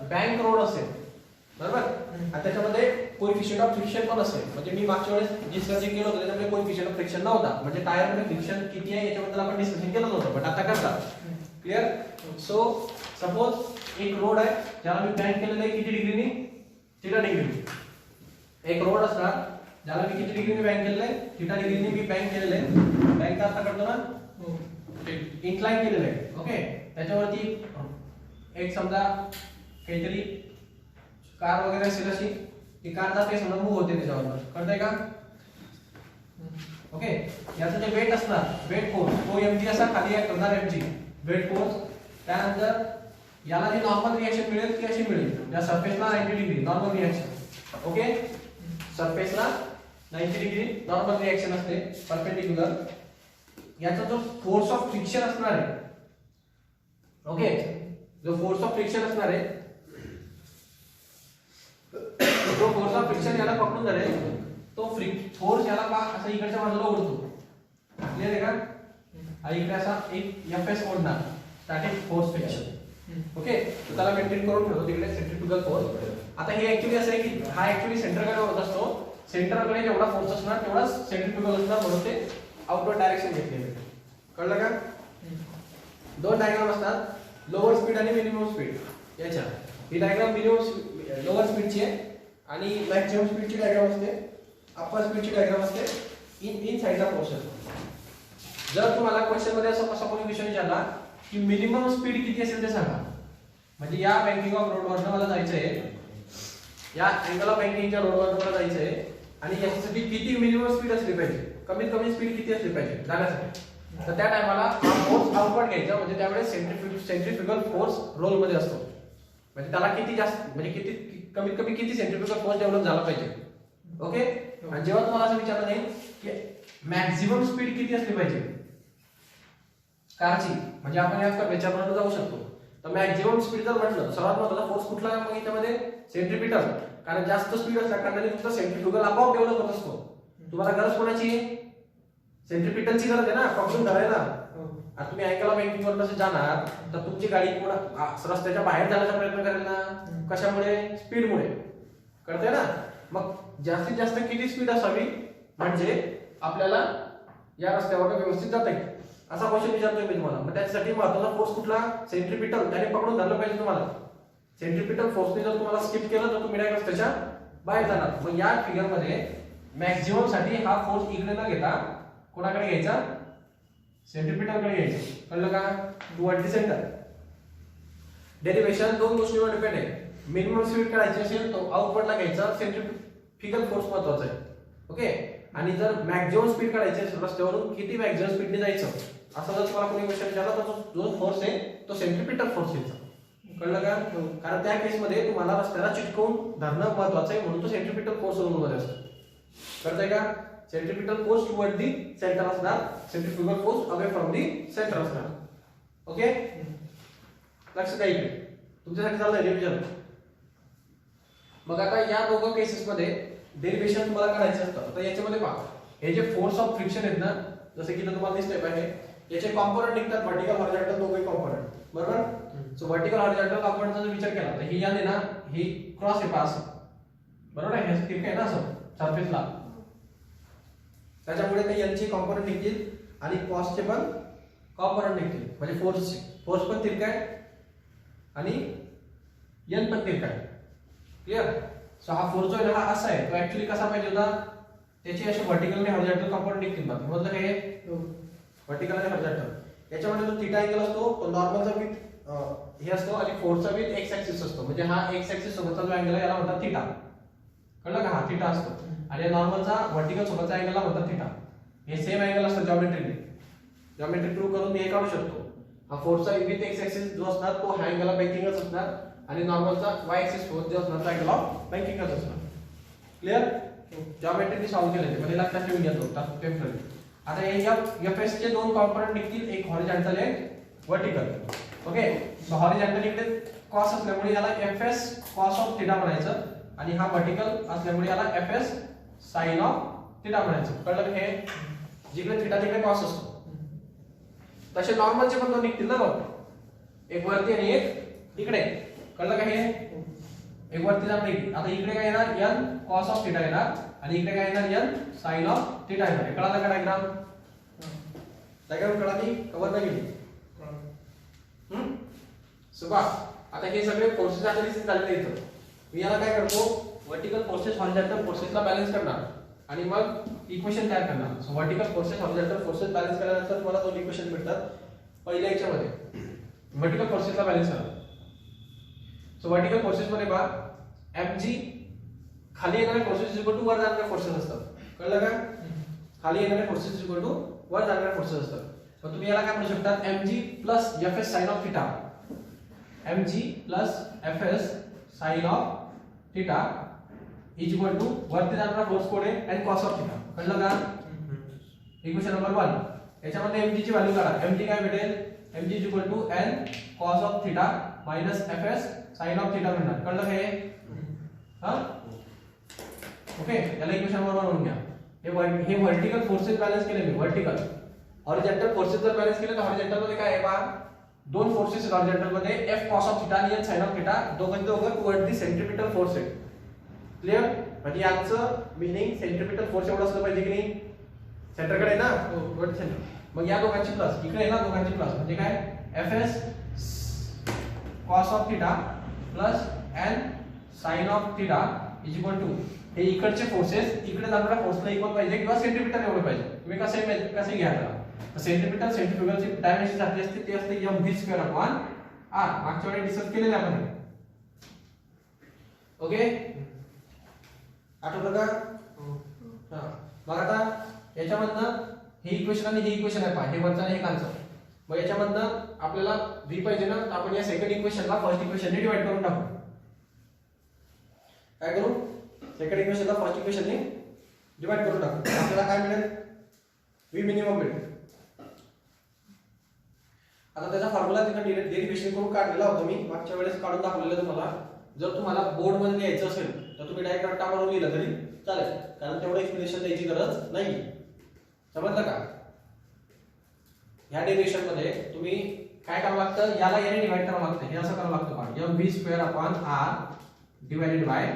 Bank road असेल बरोबर, आणि त्याच्यामध्ये कोएफिशियंट ऑफ फ्रिक्शन पण असेल. म्हणजे मी मागच्या वेळेस डिस्कशन केलं होतं त्याच्यामध्ये कोएफिशियंट ऑफ फ्रिक्शन नव्हता, म्हणजे टायर मध्ये फ्रिक्शन किती आहे याच्याबद्दल आपण डिस्कशन केलं नव्हतं, पण आता करता. क्लिअर. सो सपोज एक रोड आहे ज्याला मी बँक केलेलं आहे किती डिग्रीनी, 30 डिग्री. एक रोड असणार ज्याला मी किती डिग्रीनी बँक केलेलं आहे, 30 डिग्रीनी मी बँक केलेलं आहे. बँक आता करतो ना, इन्क्लाइन केलेलं आहे. ओके. त्याच्यावरती एक समजा काहीतरी कार वगैरे असेल अशी, ती कार जाते समजा मूव्ह होते त्याच्यावर, कळतंय का. ओके. याचं जे वेट असणार, वेट फोर्स तो mg असा खाली करणार mg वेट फोर्स. त्यानंतर याला जी नॉर्मल रिएक्शन मिळेल ती अशी मिळेल, या सरफेसला 90 डिग्री नॉर्मल रिएक्शन. ओके. सरफेसला 90 डिग्री नॉर्मल रिएक्शन असते परपेंडिक्युलर. याचा जो फोर्स ऑफ फ्रिक्शन असणार आहे, ओके, जो फोर्स ऑफ फ्रिक्शन असणार आहे, जो फोर्स ऑफ फ्रिक्शन याला पकडून धरेल तो फोर्स याला का असा इकडच्या बाजूला ओढतो. क्लियर आहे का. आणि इकडे असा एक एफएस ओढणार, स्टॅटिक फोर्स फ्रिक्शन. ओके. त्याला मेंटेन करून ठेवतो तिकडे सेंट्रिफ्युगल फोर्स. आता हे ऍक्च्युअली असं आहे की हा ऍक्च्युअली सेंटरकडे होत असतो, सेंटरकडे जेवढा फोर्स असणार तेवढाच सेंट्रिफ्युगल असणार, म्हणून ते आउटवर्ड डायरेक्शन घेतलेले. कळलं का. दोन डायग्राम असतात, लोअर स्पीड आणि मिनिमम स्पीड. याच्या ही डायग्राम मिनिमम लोअर स्पीडची आहे आणि मॅक्सिमम स्पीडची डायग्राम असते, अप्पर स्पीडची डायग्राम असते. इन साइडचा पोर्शन. जर तुम्हाला क्वेश्चन मध्ये असा कोणी विषय विचारला की मिनिमम स्पीड किती असेल ते सांगा, म्हणजे या बँकिंग ऑफ रोडवरनं मला जायचं आहे, या अँगल ऑफ बँकिंगच्या रोडवरनं मला जायचं आहे, आणि याच्यासाठी किती मिनिमम स्पीड असली पाहिजे, कमीत कमी स्पीड किती असली पाहिजे जाण्यासाठी. तर त्या टायमाला हा फोर्स आउटवर्ड घ्यायचा, म्हणजे त्यावेळेस सेंट्रिफ्युगल फोर्स रोल मध्ये असतो. म्हणजे त्याला किती जास्त, म्हणजे किती कमीत कमी किती सेंट्रिफ्युगल फोर्स डेव्हलप झाला पाहिजे. ओके. आणि जेव्हा तुम्हाला असं विचारलं नाही की मॅक्सिमम स्पीड किती असली पाहिजे कारची, म्हणजे आपण याच्यापर्यंत जाऊ शकतो. तर मॅक्सिमम स्पीड जर म्हटलं, सर्वात महत्त्वाचा फोर्स कुठला आहे मग याच्यामध्ये, सेंट्रिपिटल. कारण जास्त स्पीड असल्या कारणाने तुमचा सेंट्रिफ्युगल आपोआप डेव्हलप होत असतो. तुम्हाला गरज कोणाची आहे, सेंट्रिपिटलची गरज आहे ना, पकडून धरायला. आता तुम्ही अँगल ऑफ बँकिंग वर जाणार तर तुमची गाडी रस्त्याच्या बाहेर जाण्याचा प्रयत्न करेल ना, कशामुळे, स्पीडमुळे. कळतंय ना. मग जास्तीत जास्त किती स्पीड असावी म्हणजे आपल्याला या रस्त्यावर व्यवस्थित जाता येईल, असा क्वेश्चन विचारतोय मी तुम्हाला. मग त्यासाठी महत्त्वाचा फोर्स कुठला, सेंट्रिपिटल. त्याने पकडून धरलं पाहिजे तुम्हाला. सेंट्रिपिटल फोर्सने जर तुम्हाला स्किप केलं तर तुम्ही डायरेक्ट रस्त्याच्या बाहेर जाणार. मग या फिगर मध्ये मॅक्सिमम साठी हा फोर्स इकडे न घेता कोणाकडे घ्यायचा, सेंट्रिपिटल कडे घ्यायचं. कळलं का. Toward the centre. डेरिव्हेशन दोन गोष्टींवर डिपेंड आहे. मिनिमम स्पीड काढायची असेल तो आउटवर्डला घ्यायचा, सेंट्रिफ्युगल फोर्स महत्वाचा आहे. ओके. आणि जर मॅक्सिमम स्पीड काढायची असेल रस्त्यावरून किती मॅक्सिमम स्पीडने जायचं, असं जर तुम्हाला कोणी क्वेश्चन विचारला तर जो फोर्स आहे तो सेंट्रिपिटल फोर्स आहे. कळलं का. कारण त्या केस मध्ये तुम्हाला रस्त्याला चिटकवून धरणं महत्वाचं आहे, म्हणून तो सेंट्रिपिटल फोर्स रोल मध्ये असतो. कळतंय का. Centripetal force toward the centre असणार, centrifugal force away from the centre असणार. ओके. लक्ष द्या इकडे, तुमच्यासाठी चाललंय रिव्हिजन. मग आता या दोघं केसेस मध्ये डेरिव्हेशन तुम्हाला करायचं असतं. तर याच्यामध्ये पहा, हे जे फोर्स ऑफ फ्रिक्शन आहेत ना, जसं की तुम्हाला दिसतंय पाहिजे, याचे कॉम्पोनंट निघतात, व्हर्टिकल हॉरिझॉन्टल दोघे कॉम्पोनंट. बरोबर. सो व्हर्टिकल हॉरिझॉन्टल कॉम्पोनंटचा जर विचार केला तर ही याने ना, ही क्रॉस आहे पास, बरोबर आहे, हे तिरकं आहे ना असं सरफेसला, त्याच्यामुळे ते यांची कॉम्पोनंट निघतील आणि कॉसचे पण कॉम्पोनंट निघतील. म्हणजे फोर्स पण तिरका आहे आणि एन पण तिरका आहे. क्लिअर. सो हा फोर्स जो आहे हा असा आहे, तो ऍक्च्युअली कसा पाहिजे होता, त्याची असे व्हर्टिकल आणि हॉरिझॉन्टल कॉम्पोनंट निघतील. मतलब हे व्हर्टिकल आणि हॉरिझॉन्टल. याच्यामध्ये जो थीटा अँगल असतो तो नॉर्मलचा विथ हे असतो आणि फोर्सचा विथ एक्स ऍक्सिस असतो. म्हणजे हा एक्स ऍक्सिस सोबतचा जो अँगल आहे याला म्हणतात थीटा. कळलं का. हा थीटा असतो. आणि नॉर्मलचा व्हर्टिकल सोबतचा अँगलला म्हणतात थीटा. हे सेम अँगल असतो जॉमेट्रीने. जॉमेट्री प्रूव्ह करून मी हे काढू शकतो. हा फोर्सचा विथ एक्स ऍक्सिस जो असणार तो हा अँगल ऑफ बँकिंगच असणार आणि नॉर्मलचा वाय ऍक्सिस फोर्स जो असणार तो अँगल ऑफ बँकिंगच असणार. क्लिअर. जॉमेट्रीने सॉल्व्ह केले ते, म्हणजे लक्षात ठेवून घेतो टेम्पररी. आता हे एफएस चे दोन कॉम्पोनंट निघतील, एक हॉरिझॉन्टल एक व्हर्टिकल. ओके. सो हॉरिझॉन्टल इकडे कॉस असल्यामुळे याला एफएस कॉस ऑफ थीटा म्हणायचं आणि हा व्हर्टिकल असल्यामुळे याला एफएस साइन ऑफ थीटा म्हणायचं. कळलं. हे जिकडे थीटा तिकडे कॉस असतो. तसे नॉर्मलचे पण दोन निघतील ना बघ, एक वरती आणि एक इकडे. कळलं का हे? एक वरती जाणार आता इकडे काय येणार n cos ऑफ थीटा येणार आणि इकडे काय येणार n sin ऑफ थीटा येणार. कळालं का डायग्राम? डायग्राम कळाली कवर नाही गेली? सुबा आता हे सगळे फोर्सेस अनालिसिस झालेले इथं. मी याला काय करतो वर्टिकल फोर्सेस हॉरिझॉन्टल फोर्सेसला बॅलन्स करणार आणि मग इक्वेशन तयार करणार. So vertical forces horizontal forces balance केल्यानंतर मला दोन इक्वेशन मिळतात. पहिल्या याच्यामध्ये वर्टिकल फोर्सेसला बॅलन्स करा. सो वर्टिकल फोर्सेस मध्ये बघा mg खाली येणारे फोर्सेस इक्वल टू वर जाणारे फोर्सेस असतात. कळलं का? खाली येणारे फोर्सेस इक्वल टू वर जाणारे फोर्सेस असतात. तर तुम्ही याला काय म्हणू शकता mg plus fs sin of theta, mg plus fs sin of theta is equal to वरती जाणारा फोर्स कोड आहे n cos ऑफ थीटा. कळलं का? इक्वेशन नंबर 1 याच्यामध्ये mg ची व्हॅल्यू काढा. mg काय भेटेल? mg is equal to n cos of theta minus fs sin of theta मिळणार. कळलं का हे? हां ओके याला इक्वेशन नंबर 1 म्हणून घ्या. हे वर्टिकल फोर्सेस बॅलन्स केले मी. वर्टिकल हॉरिझॉन्टल फोर्सेस जर बॅलन्स केले तर हॉरिझॉन्टल मध्ये काय आहे पहा दोन फोर्सेस आहेत हॉरिझॉन्टल मध्ये f cos ऑफ थीटा आणि n sin ऑफ थीटा दोघं वरती सेंट्रिपिटल फोर्स आहे. क्लियर? म्हणजे याचं मीनिंग सेंट्रिपिटल फोर्स एवढा असलं पाहिजे की नाही? सेंटरकडे आहे ना वरती सेंटर. मग या दोघांची प्लस इकडे आहे ना दोघांची प्लस म्हणजे काय fs cos of theta plus n sin of theta is equal to हे इकडचे फोर्सेस इकडे जाणाऱ्या फोर्सला इक्वल पाहिजे किंवा सेंट्रिपिटल एवढे पाहिजे. तुम्ही कसे घ्या त्याला सेंट्रिपिटल सेंट्रिफ्युगलची डायमेन्शन सारखी असते ते असते mv² अपॉन r. मागच्या वेळी डिस्कस केलेले आपण. ओके आठवलं का? हां मग आता याच्यामधनं हे इक्वेशन आणि हे इक्वेशन आहे पहा हे वरचं आणि हे खालचं. मग याच्यामधनं आपल्याला v पाहिजे ना तर आपण या सेकंड इक्वेशनला फर्स्ट इक्वेशनने डिवाइड करून टाकू. काय करू? सेकंड इक्वेशनला फर्स्ट इक्वेशनने डिवाइड करून टाकू. आपल्याला काय मिळेल? v मिनिमम मिळेल. आता त्याचा फॉर्म्युला तिथं डेरिव्हेशन करून काढलेला होता मी मागच्या वेळेस काढून दाखवलेलं तुम्हाला. जर तुम्हाला बोर्ड मध्ये लिहायचं असेल तर तुम्ही डायरेक्ट रट्टा मारून लिहिलं तरी चालेल कारण तेवढं एक्सप्लेनेशन द्यायची गरज नाही. समजलं का? या डेरिव्हेशन मध्ये तुम्ही काय करावं लागतं याला याने डिवाइड करावं लागतं. हे असं करावं लागतं पहा mv² upon r divided by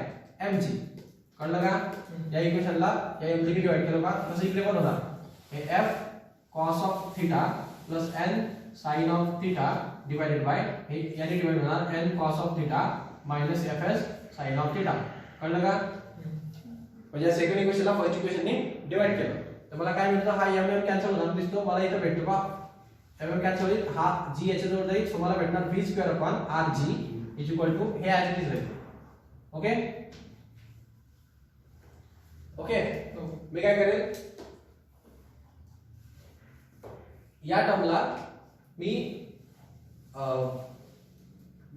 mg. कळलं का? या इक्वेशनला या mg ने डिवाइड केलं का तसं इकडे पण होणार हे f cos of theta plus n sin of theta divided by हे याने डिवाइड होणार n cos of theta minus fs sin of theta. कळलं का? म्हणजे सेकंड इक्वेशनला फर्स्ट इक्वेशनने डिवाइड केलं तर मला काय मिळतं हा mm कॅन्सल होणार दिसतो मला इथं भेटतो पहा mm कॅन्सल होईल हा g याच्या जवळ जाईल. सो मला भेटणार v² upon rg is equal to हे ॲज इट इज राहील. ओके ओके मी काय करेल या टर्मला मी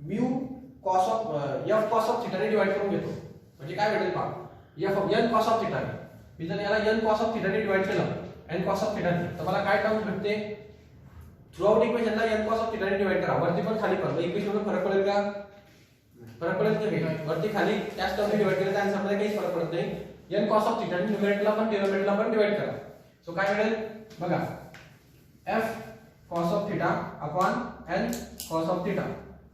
mu cos of f cos of theta ने डिवाइड करून घेतो. म्हणजे काय भेटेल पहा f n cos of theta मी जर याला n cos ऑफ थीटा ने डिवाइड केलं n cos ऑफ थीटा तर मला काय टर्म भेटते? थ्रू आउट इक्वेशनला n cos ऑफ थीटा ने डिवाइड करा वरती पण खाली पण इक्वेशनमध्ये फरक पडेल का? फरक पडेल की वरती खाली त्याच टर्मने डिवाइड केलं तर आन्सरमध्ये काहीच फरक पडत नाही. n cos ऑफ थीटा ने न्यूमरेटरला पण डिनोमिनेटरला पण डिवाइड करा. सो काय मिळेल बघा f cos of theta upon n cos of theta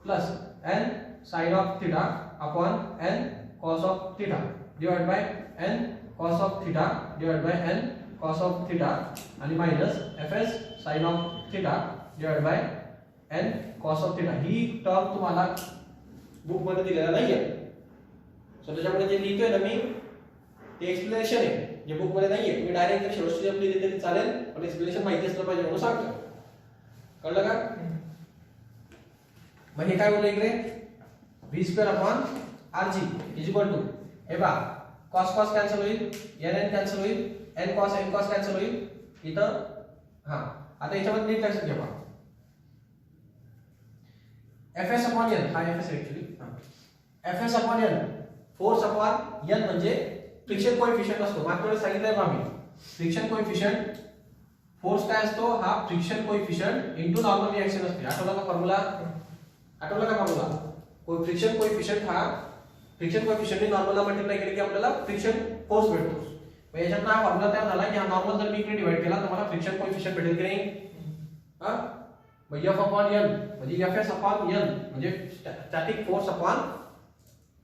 plus n sin of theta upon n cos of theta divide by n cos of theta divide by n cos of theta आणि minus fs sin of theta divide by n cos of theta. ही term तुम्हाला book मध्ये दिलेला नाहीये. So त्याच्यामुळे जे लिहितोय ना मी ते एक्सप्लेनेशन आहे जे बुक मध्ये नाहीये. तुम्ही डायरेक्ट शेवटची आपली लिहिली तरी चालेल पण एक्सप्लेनेशन माहिती असलं पाहिजे म्हणून सांगतो. कळलं का? मग हे काय बोललं इकडे v² upon rg is equal to हे बा cos cos कॅन्सल होईल n कॅन्सल होईल n cos कॅन्सल होईल इथं. हां आता याच्यामध्ये नीट लक्षात घ्या fs अपॉन n हा fs actually fs upon n force upon n म्हणजे फ्रिक्शन कोएफिशिएंट असतो. मागच्या वेळेस सांगितलंय बा मी फ्रिक्शन कोएफिशिएंट फोर्स काय असतो हा friction coefficient into normal reaction असते. आठवला का फॉर्म्युला? आठवला का फॉर्म्युला? कोई फ्रिक्शन कोएफिशिएंट हा फ्रिक्शन कोएफिशिएंटने नॉर्मलला मल्टिप्लाय केले की आपल्याला फ्रिक्शन फोर्स भेटतो. मग याच्यात हा फॉर्म्युला तयार झाला की हा नॉर्मल जर मी इकडे डिवाइड केला तर मला फ्रिक्शन कोएफिशिएंट भेटेल की नाही? हां मग F अपॉन N म्हणजे Fs अपॉन N म्हणजे static force upon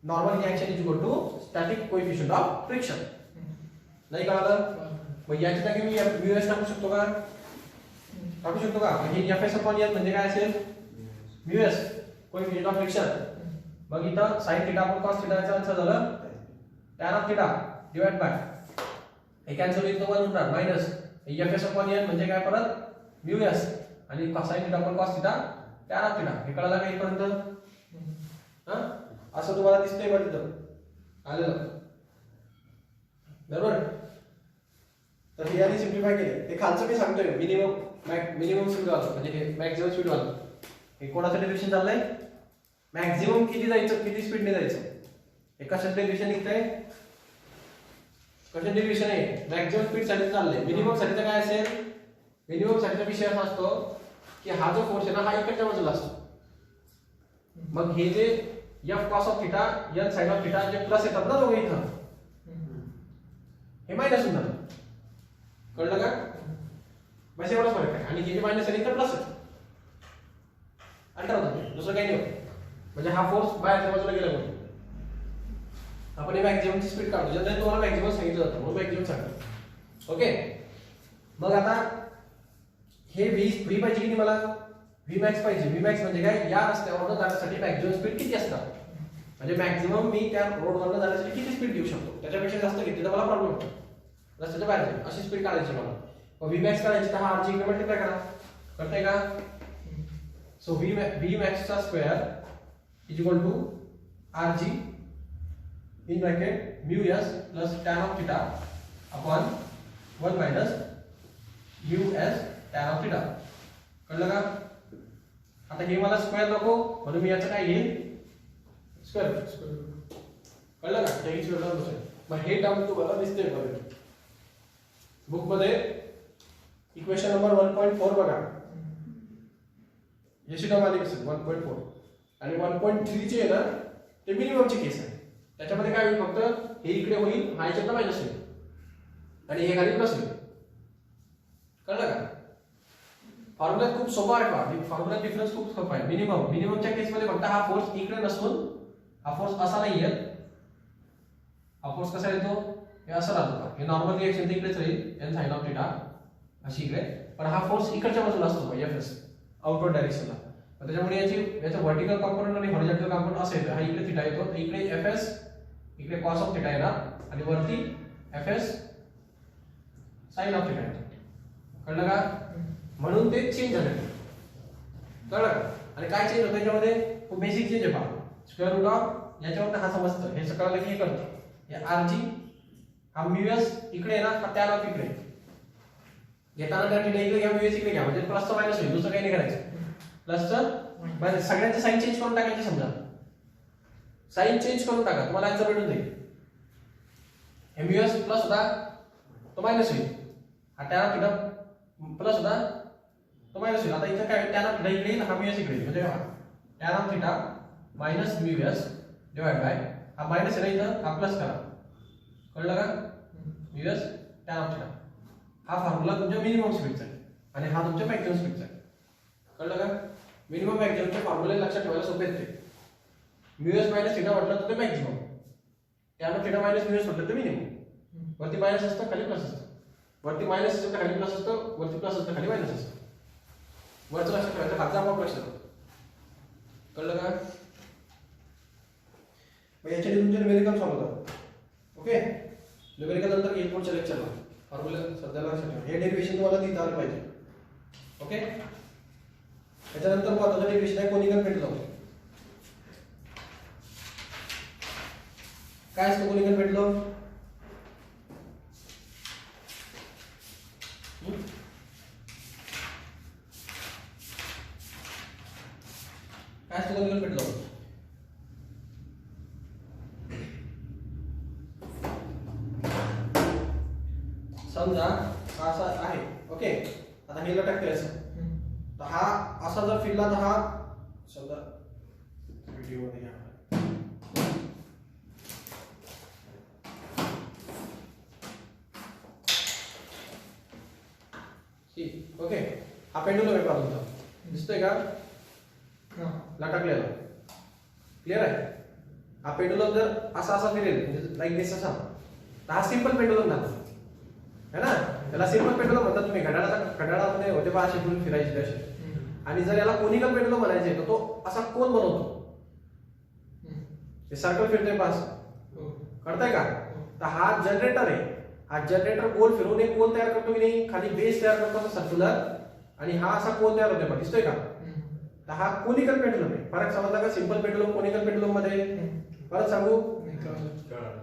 normal reaction is equal to static coefficient of friction. नाही कळलं? मग याच्या जागी मी म्यूएस टाकू शकतो का? टाकू शकतो का? म्हणजे Fs अपॉन N म्हणजे काय असेल? Mu s coefficient of friction. मग इथं sin theta upon cos theta चा आन्सर झालं tan of theta divide bye हे कॅन्सल होईल तो 1 होणार मायनस Fs अपॉन N म्हणजे काय परत म्यूएस आणि sin theta upon cos theta tan of theta. हे कळलं का इथपर्यंत? हां असं तुम्हाला दिसतंय बघ इथं आलेलं बरोबर. तर हे आधी सिम्प्लिफाय केले. ते खालचं मी सांगतोय मिनिमम स्पीड वाला म्हणजे हे मॅक्सिमम स्पीड वाला. हे कोणाचं डेरिव्हेशन चाललंय? मॅक्सिमम किती जायचं किती स्पीडने जायचं हे कशाचं डेरिव्हेशन निघतंय? कशाचं डेरिव्हेशन आहे? मॅक्सिमम स्पीड साठी चाललंय. मिनिमम साठी काय असेल? मिनिमम साठीचा विषय असा असतो की हा जो फोर्स आहे ना हा इकडच्या बाजूला असतो. मग हे जे F cos of theta N sin of theta जे प्लस येतात ना दोघे इथं हे मायनस होऊन जातं. कळलं का? बस एवढाच फरक आहे. आणि हे जे मायनस आहे इथं प्लस आहे. अल्टर होतं दुसरं काही नाही होत. म्हणजे हा फोर्स बाहेरच्या बाजूला गेला म्हणून आपण हे मॅक्सिममची स्पीड काढतो. ज्याने तुम्हाला मॅक्सिमम सांगितलं जातं म्हणून मॅक्सिमम सांगतो. ओके. मग आता हे v पाहिजे की मला Vmax पाहिजे. Vmax म्हणजे काय? या रस्त्यावरून जाण्यासाठी मॅक्सिमम स्पीड किती असणार? म्हणजे मॅक्सिमम मी त्या रोडवरून जाण्यासाठी किती स्पीड घेऊ शकतो? त्याच्यापेक्षा जास्त घेतली तर मला प्रॉब्लेम होतो. रस्त्याच्या बाहेर जाईल अशी स्पीड काढायची मला. मग Vmax काढायची तर हा RG इकडे मल्टिप्लाय करा. कळतंय का? सो Vmax चा square is equal to RG in bracket mu s plus tan of theta upon 1 minus mu s tan of theta. कळलं का? आता हे मला स्क्वेअर नको म्हणून मी याचं काय घेईन स्क्वेअर. कळलं का? हे स्क्वेअर टर्म बसेल. मग हे टर्म तुम्हाला दिसते बघा बुक मध्ये इक्वेशन नंबर 1.4 बघा. याची टर्म आली कसेल 1.4 आणि 1.3 ची आहे ना ते मिनिममची केस आहे. त्याच्यामध्ये काय होईल फक्त हे इकडे होईल हा याच्यात मायनस होईल आणि हे खाली प्लस होईल. कळलं का? फॉर्म्युला खूप सोपा आहे पहा. फॉर्म्युला डिफरन्स खूप सोपा आहे. मिनिममच्या केसमध्ये फक्त हा फोर्स इकडे नसून हा फोर्स असा नाही येत. हा फोर्स कसा येतो? हे असं राहतो. हे नॉर्मल रिएक्शन इकडेच राहील N sin ऑफ थीटा अशी इकडे. पण हा फोर्स इकडच्या बाजूला असतो Fs आउटवर्ड डायरेक्शनला. त्याच्यामुळे याचं व्हर्टिकल कंपोनंट आणि हॉरिझॉन्टल कंपोनंट असं येतं. हा इकडे थीटा येतो तर इकडे Fs इकडे cos ऑफ थीटा येणार आणि वरती Fs sin ऑफ थीटा येतो. कळलं का? म्हणून ते चेंज झाले. कळलं का? आणि काय चेंज होतं याच्यामध्ये? खूप बेसिक चेंज आहे पहा. स्क्वेअर रूट ऑफ याच्यावर हा समजतं. हे कळलं की हे करतं. हे RG हा म्यूएस इकडे आहे ना हा tan ऑफ इकडे. घेताना त्या थीटा इकडे घ्या म्यूएस इकडे घ्या म्हणजे प्लसचं मायनस होईल. दुसरं काही नाही करायचं. प्लसचं मायनस सगळ्यांचे साइन चेंज करून टाकायचे. समजा साइन चेंज करून टाका तुम्हाला आन्सर भेटून जाईल. हे म्यूएस प्लस होता तो मायनस होईल. हा tan ऑफ थीटा प्लस होता तो मायनस होईल. आता इथं काय tan ऑफ थीटा इकडे येईल हा म्यूएस इकडे येईल म्हणजे tan of theta minus mu s divide by हा मायनस आहे ना इथं हा प्लस करा. कळलं का? म्यूएस tan ऑफ थीटा हा फॉर्म्युला तुमच्या मिनिमम स्पीडचा आहे आणि हा तुमच्या मॅक्सिमम स्पीडचा आहे. कळलं का? मिनिमम मॅक्सिममचे फॉर्म्युले लक्षात ठेवायला सोपे आहेत ते. म्यूएस मायनस थीटा म्हटलं तर ते maximum. tan of theta minus mu s म्हटलं तर मिनिमम. वरती मायनस असतं खाली प्लस असतं. वरती मायनस असतं तर खाली प्लस असतं. वरती प्लस असतं खाली मायनस असतं. वरचं लक्षात ठेवायचं खालचा आपोआप लक्षात ठेवा. कळलं का? मग याच्याने तुमचे न्यूमेरिकल सॉल्व्ह होतात. ओके. न्यूमेरिकल नंतर येईल पुढच्या लेक्चरला. फॉर्म्युला सध्या लक्षात ठेवा. हे डेरिव्हेशन तुम्हाला लिहिता आलं पाहिजे. ओके. त्याच्यानंतर महत्त्वाचं डेरिव्हेशन आहे कोनिकल पेंडुलम. काय असतं कोनिकल पेंडुलम? काय असतं कोनिकल पेंडुलम? समजा हा असा आहे. ओके. आता हे लटक करायचं तर हा असा जर फिरला तर हा समजा व्हिडिओ मध्ये घ्या. ओके. हा पेंडुलम आहे तुमचा. दिसतोय का लटकलेला क्लिअर आहे हा पेंडुलम जर असा असा फिरेल म्हणजे लाईक दिस असा तर हा सिंपल पेंडुलम ना है ना त्याला सिंपल पेंडुलम म्हणतात तुम्ही घड्याळामध्ये होते पहा अशी फिरून फिरायची तशी आणि जर याला कोनिकल पेंडुलम म्हणायचे तर तो असा कोन बनवतो हे सर्कल फिरतोय पास कळतंय का तर हा जनरेटर आहे हा जनरेटर गोल फिरून एक कोन तयार करतो की नाही खाली बेस तयार करतो सर्क्युलर आणि हा असा कोन तयार होतोय दिसतोय का तर हा कोनिकल पेंडुलम आहे फरक समजला का सिंपल पेंडुलम कोनिकल पेंडुलम मध्ये परत सांगू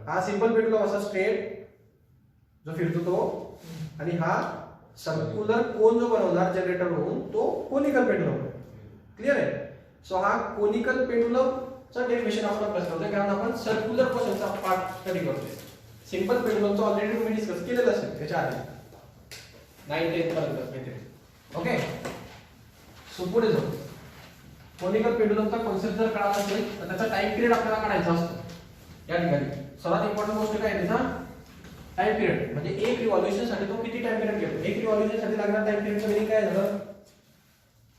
हा सिंपल पेंडुलम असा स्ट्रेट जो फिरतो तो आणि हा सर्क्युलर कोन जो बनवणार जनरेटर म्हणून तो कोनिकल पेंडुलम आहे क्लिअर आहे सो हा कोनिकल पेंडुलम चा डेरिव्हेशन आपण अभ्यास करतोय कारण आपण सर्क्युलर पोर्शनचा पार्ट स्टडी करतोय सिंपल पेंडुलमचा ऑलरेडी मी डिस्कस केलेलं असेल त्याच्या आधी 9 10 पर्यंत माहिती ओके सो पुढे जाऊ कोनिकल पेंडुलमचा कॉन्सेप्ट जर कळाला असेल तर त्याचा टाइम पिरियड आपल्याला काढायचा असतो या ठिकाणी सर्वात इम्पॉर्टंट गोष्ट काय आहे त्याचा टाइम पिरियड म्हणजे एक रिव्हॉल्यूशन साठी तो किती टाइम पिरियड घेतो एक रिव्हॉल्यूशन साठी लागणारा टाइम पिरियडचं मिनिंग काय झालं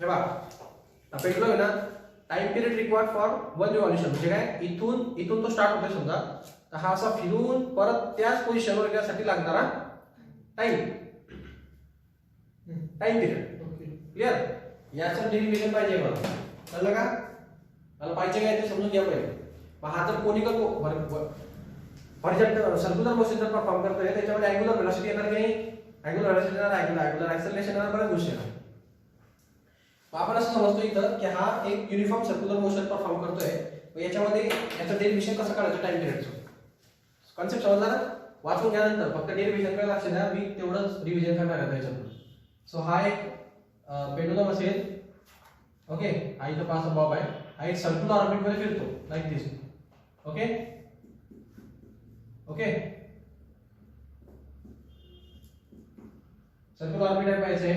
हे बघा पेंडुलम आहे ना time period required for one revolution म्हणजे काय इथून तो स्टार्ट होतोय समजा तर हा असा फिरून परत त्याच पोझिशनवर येण्यासाठी लागणारा टाइम पिरियड क्लिअर याचं डेरिव्हेशन पाहिजे मला कळलं का मला पाहिजे काय ते समजून घ्या पहिले मग हा जर कोनिकल हॉरिझॉन्टल सर्क्युलर मोशन जर परफॉर्म करतोय त्याच्यामध्ये अँग्युलर व्हेलॉसिटी येणार की नाही अँग्युलर व्हेलॉसिटी येणार अँग्युलर ऍक्सेलरेशन येणार बऱ्याच गोष्टी येणार आपण असं समजतो इथं की हा एक युनिफॉर्म सर्क्युलर मोशन परफॉर्म करतोय मग याच्यामध्ये याचं डेरिव्हेशन कसं काढायचं टाइम पिरियडचं कॉन्सेप्ट समजला ना वाचून घ्यानंतर फक्त डेरिव्हेशन काय लक्ष द्या मी तेवढंच रिव्हिजन करणार आहे त्याच्यातून सो हा एक पेंडुलम असेल ओके हा इथं पास बॉब आहे हा एक सर्क्युलर ऑर्बिट मध्ये फिरतो लाईक दिस ओके ओके सर्क्युलर ऑर्बिट आहे पाहिजे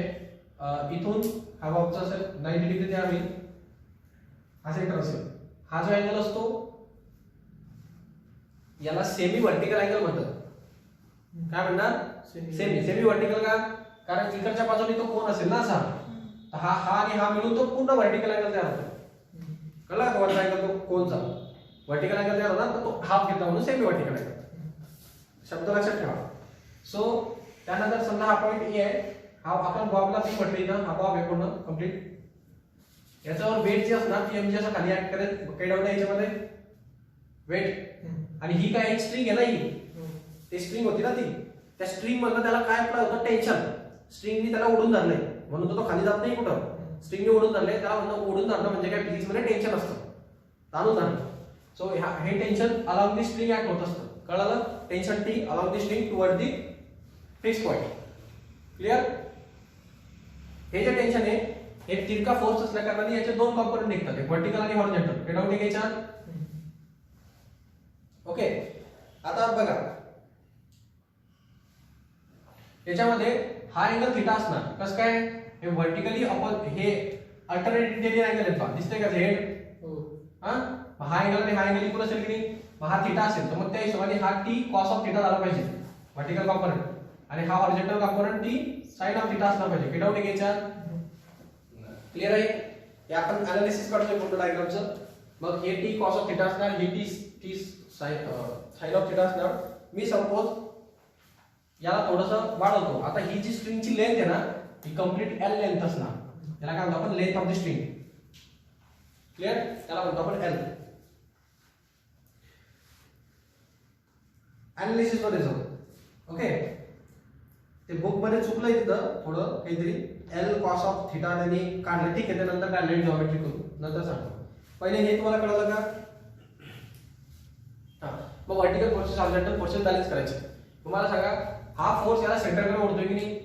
इथून हा बॉबचा असेल 90 डिग्री तयार होईल हा सेंटर असेल हा जो अँगल असतो याला सेमी व्हर्टिकल अँगल म्हणतात काय म्हणणार सेमी व्हर्टिकल का कारण इकडच्या बाजूने तो कोन असेल ना असा तर हा आणि हा मिळून तो पूर्ण व्हर्टिकल अँगल तयार होतो कळला का वरचा अँगल तो कोनचा व्हर्टिकल अँगल तयार होणार तर तो हाफ घेतला म्हणून सेमी व्हर्टिकल अँगल शब्द लक्षात ठेवा सो त्यानंतर समजा हा पॉइंट ए आहे हा आपण बॉबला ती म्हटली ना हा बॉब आहे पूर्ण कंप्लीट याच्यावर वेट जी असणार ती म्हणजे असं खाली ऍक्ट करेल काही डाऊट आहे याच्यामध्ये वेट आणि ही काय एक स्ट्रिंग आहे ना ही ती स्ट्रिंग होती ना ती त्या स्ट्रिंग मधलं त्याला काय अप्लाय होतं टेन्शन स्ट्रिंगनी त्याला ओढून धरलंय म्हणून तो खाली जात नाही कुठं स्ट्रिंगनी ओढून धरलंय त्याला म्हणून ओढून धरणं म्हणजे काय फिजिक्स मध्ये टेन्शन असतं ताणून धरणं सो हे tension along the string act होत असतं कळलं tension T along the string toward the fix point clear हे जे टेन्शन आहे हे तिरका फोर्स असल्या कारणाने याचे दोन कॉम्पोनंट निघतात एक व्हर्टिकल आणि हॉरिझॉन्टल हे डाऊट घ्यायचा ओके आता बघा याच्यामध्ये हा अँगल थीटा असणार कसं काय हे व्हर्टिकली आपण हे अल्टरनेट इंटेरियर अँगल येतो दिसतंय का झेड हा अँगल आणि हा अँगल इक्वल असेल की नाही मग हा थीटा असेल तर मग त्या हिशोबाने हा टी कॉस ऑफ थीटा झाला पाहिजे व्हर्टिकल कॉम्पोनंट आणि हा horizontal component T sine of theta असला पाहिजे डाऊट घ्यायचा क्लिअर आहे हे आपण अनालिसिस करतोय फोटो डायग्रामचं मग हे टी कॉस ऑफ थीटा असणार हे टी साइन ऑफ थीटा असणार मी सपोज याला थोडंसं वाढवतो आता ही जी स्ट्रिंगची लेंथ आहे ना ही कंप्लीट एल लेंथ असणार याला काय म्हणतो आपण length of the string clear त्याला म्हणतो आपण एल अनालिसिस मध्ये जाऊ ओके ते बुक मध्ये चुकलंय तिथं थोडं काहीतरी एल कॉस ऑफ थीटा आणि काढलं ठीक आहे त्यानंतर काढलं जॉमेट्री करू नंतर सांगतो पहिले हे तुम्हाला कळलं का मग vertical forces horizontal forces balance करायचे तुम्हाला सांगा हा फोर्स याला सेंटरकडे ओढतोय की नाही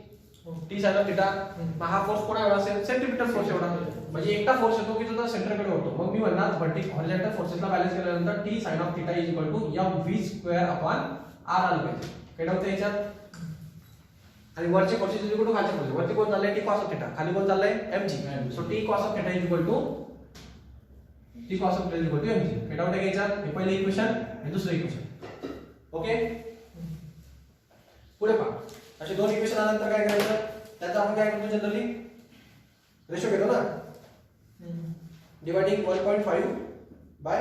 टी साइन ऑफ थीटा मग हा फोर्स कोणा एवढा असेल सेंट्रिपिटल फोर्स एवढा म्हणजे एकटा फोर्स येतो की जो सेंटरकडे ओढतो मग मी म्हणणार व्हर्टिकल हॉरिझॉन्टल फोर्सेसला बॅलन्स केल्यानंतर T sine of theta is equal to mv square upon r आलं पाहिजे काय डाऊट याच्यात आणि वरचे फोर्सेस इज इक्वल टू खालचे फोर्सेस वरती कोण चाललंय टी कॉस ऑफ थीटा खाली कोण चाललंय mg so T cos of theta is equal to T cos of theta is equal to mg काय डाऊट घ्यायचा हे पहिले इक्वेशन आणि दुसरं इक्वेशन ओके पुढे पहा असे दोन इक्वेशन आल्यानंतर काय करायचं त्याचा आपण काय करतो जनरली रेशो घेतो ना डिवाइडिंग 1.5 बाय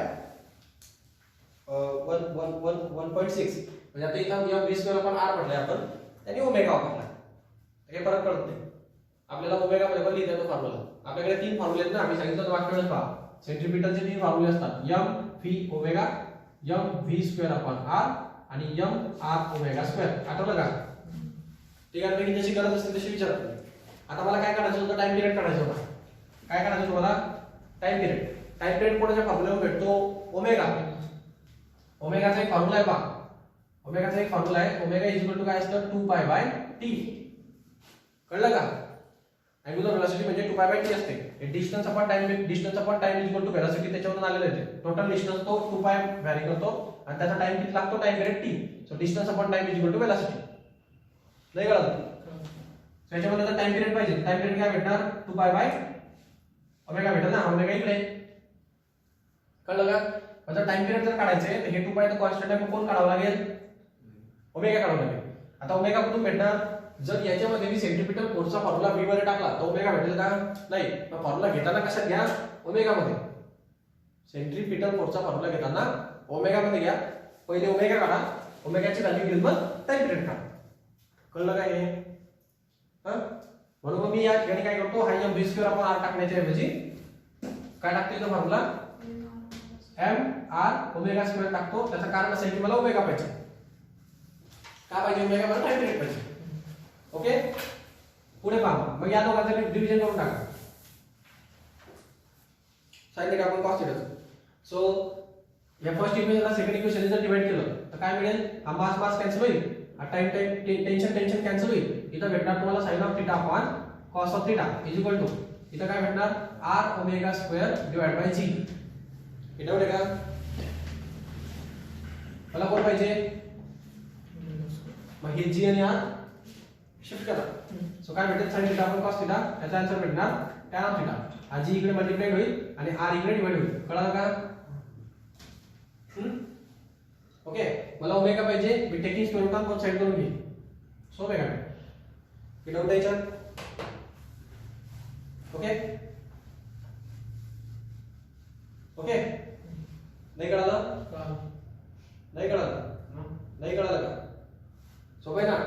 1.6 म्हणजे आता इथं या v स्क्वेअर आपण r म्हटलंय आपण आणि ओमेगा वापरला काही फरक पडत नाही आपल्याला ओमेगा बरोबर लिहिता येतो फॉर्म्युला आपल्याकडे तीन फॉर्म्युले आहेत ना आम्ही सांगितलं वाक्यावरच पहा सेंट्रिपिटलचे तीन फॉर्म्युले असतात m v omega m v square upon r आणि m r ओमेगा स्क्वेअर आठवलं का ठीक आहे पैकी जशी गरज असते तशी विचारा आता मला काय काढायचं होतं टाइम पिरियड काढायचा होता काय काढायचं होतं मला टाइम पिरियड कोणाच्या फॉर्म्युल्यावर भेटतो ओमेगा ओमेगाचा एक फॉर्म्युला आहे पहा ओमेगाचा एक फॉर्म्युला आहे ओमेगा इज इक्वल टू काय असतं 2 पाय बाय टी कळलं का अँग्युलर वेलोसिटी म्हणजे 2 पाय बाय टी असते हे distance upon time is equal to velocity त्याच्यावरून आलेलं आहे टोटल डिस्टन्स तो 2 पाय व्हॅरी करतो आणि त्याचा टाइम किती लागतो time period T so distance upon time is equal to velocity नाही कळलं त्याच्यामध्ये तर टाइम पिरियड पाहिजे टाइम पिरियड काय भेटणार 2 पाय बाय ओमेगा भेटेल ना ओमेगा इकडे कळलं का आता टाइम पिरियड जर काढायचे तर हे 2 पाय तर कॉन्स्टंट आहे मग कोण काढावं लागेल ओमेगा काढावं लागेल आता ओमेगा कुठून भेटणार जर याच्यामध्ये मी सेंट्रिपिटल फोर्सचा फॉर्म्युला v मध्ये टाकला तर ओमेगा भेटेल का नाही मग फॉर्म्युला घेताना कशात घ्या ओमेगा मध्ये सेंट्रिपिटल फोर्सचा फॉर्म्युला घेताना ओमेगा मध्ये घ्या पहिले ओमेगा काढा ओमेगाची व्हॅल्यू घेऊन मग टाइम पिरियड काढा कळलं काय हे म्हणून मी या ठिकाणी काय करतो हा m v square upon r टाकण्याच्या ऐवजी काय टाकतो इथं formula m r omega square टाकतो त्याचं कारण असं आहे की मला ओमेगा पाहिजे का पाहिजे ओमेगा मला टाइम पिरियड पाहिजे ओके पुढे पहा मग या दोघांचं डिव्हिजन करून टाका साइन थीटा आपण cos थीटा सो या फर्स्ट इक्वेशनला सेकंड इक्वेशन जर डिवाइड केलं तर काय मिळेल हा मास कॅन्सल होईल हा टाइम टेन्शन कॅन्सल होईल इथं भेटणार तुम्हाला sin of theta upon cos of theta is equal to इथं काय भेटणार r omega square divide by g इथं भेटेल का मला कोण पाहिजे मग हे g आणि r शिफ्ट करा सो काय भेटेल sin theta upon cos theta याचा आन्सर भेटणार tan ऑफ थीटा हा g इकडे मल्टिप्लाइड होईल आणि r इकडे डिवाइड होईल कळलं का ओके मला ओमेगा पाहिजे मी taking square root of both side करून घेईन सो ओमेगा की डाऊट याच्यात ओके ओके नाही कळालं नाही कळालं का सोपं आहे ना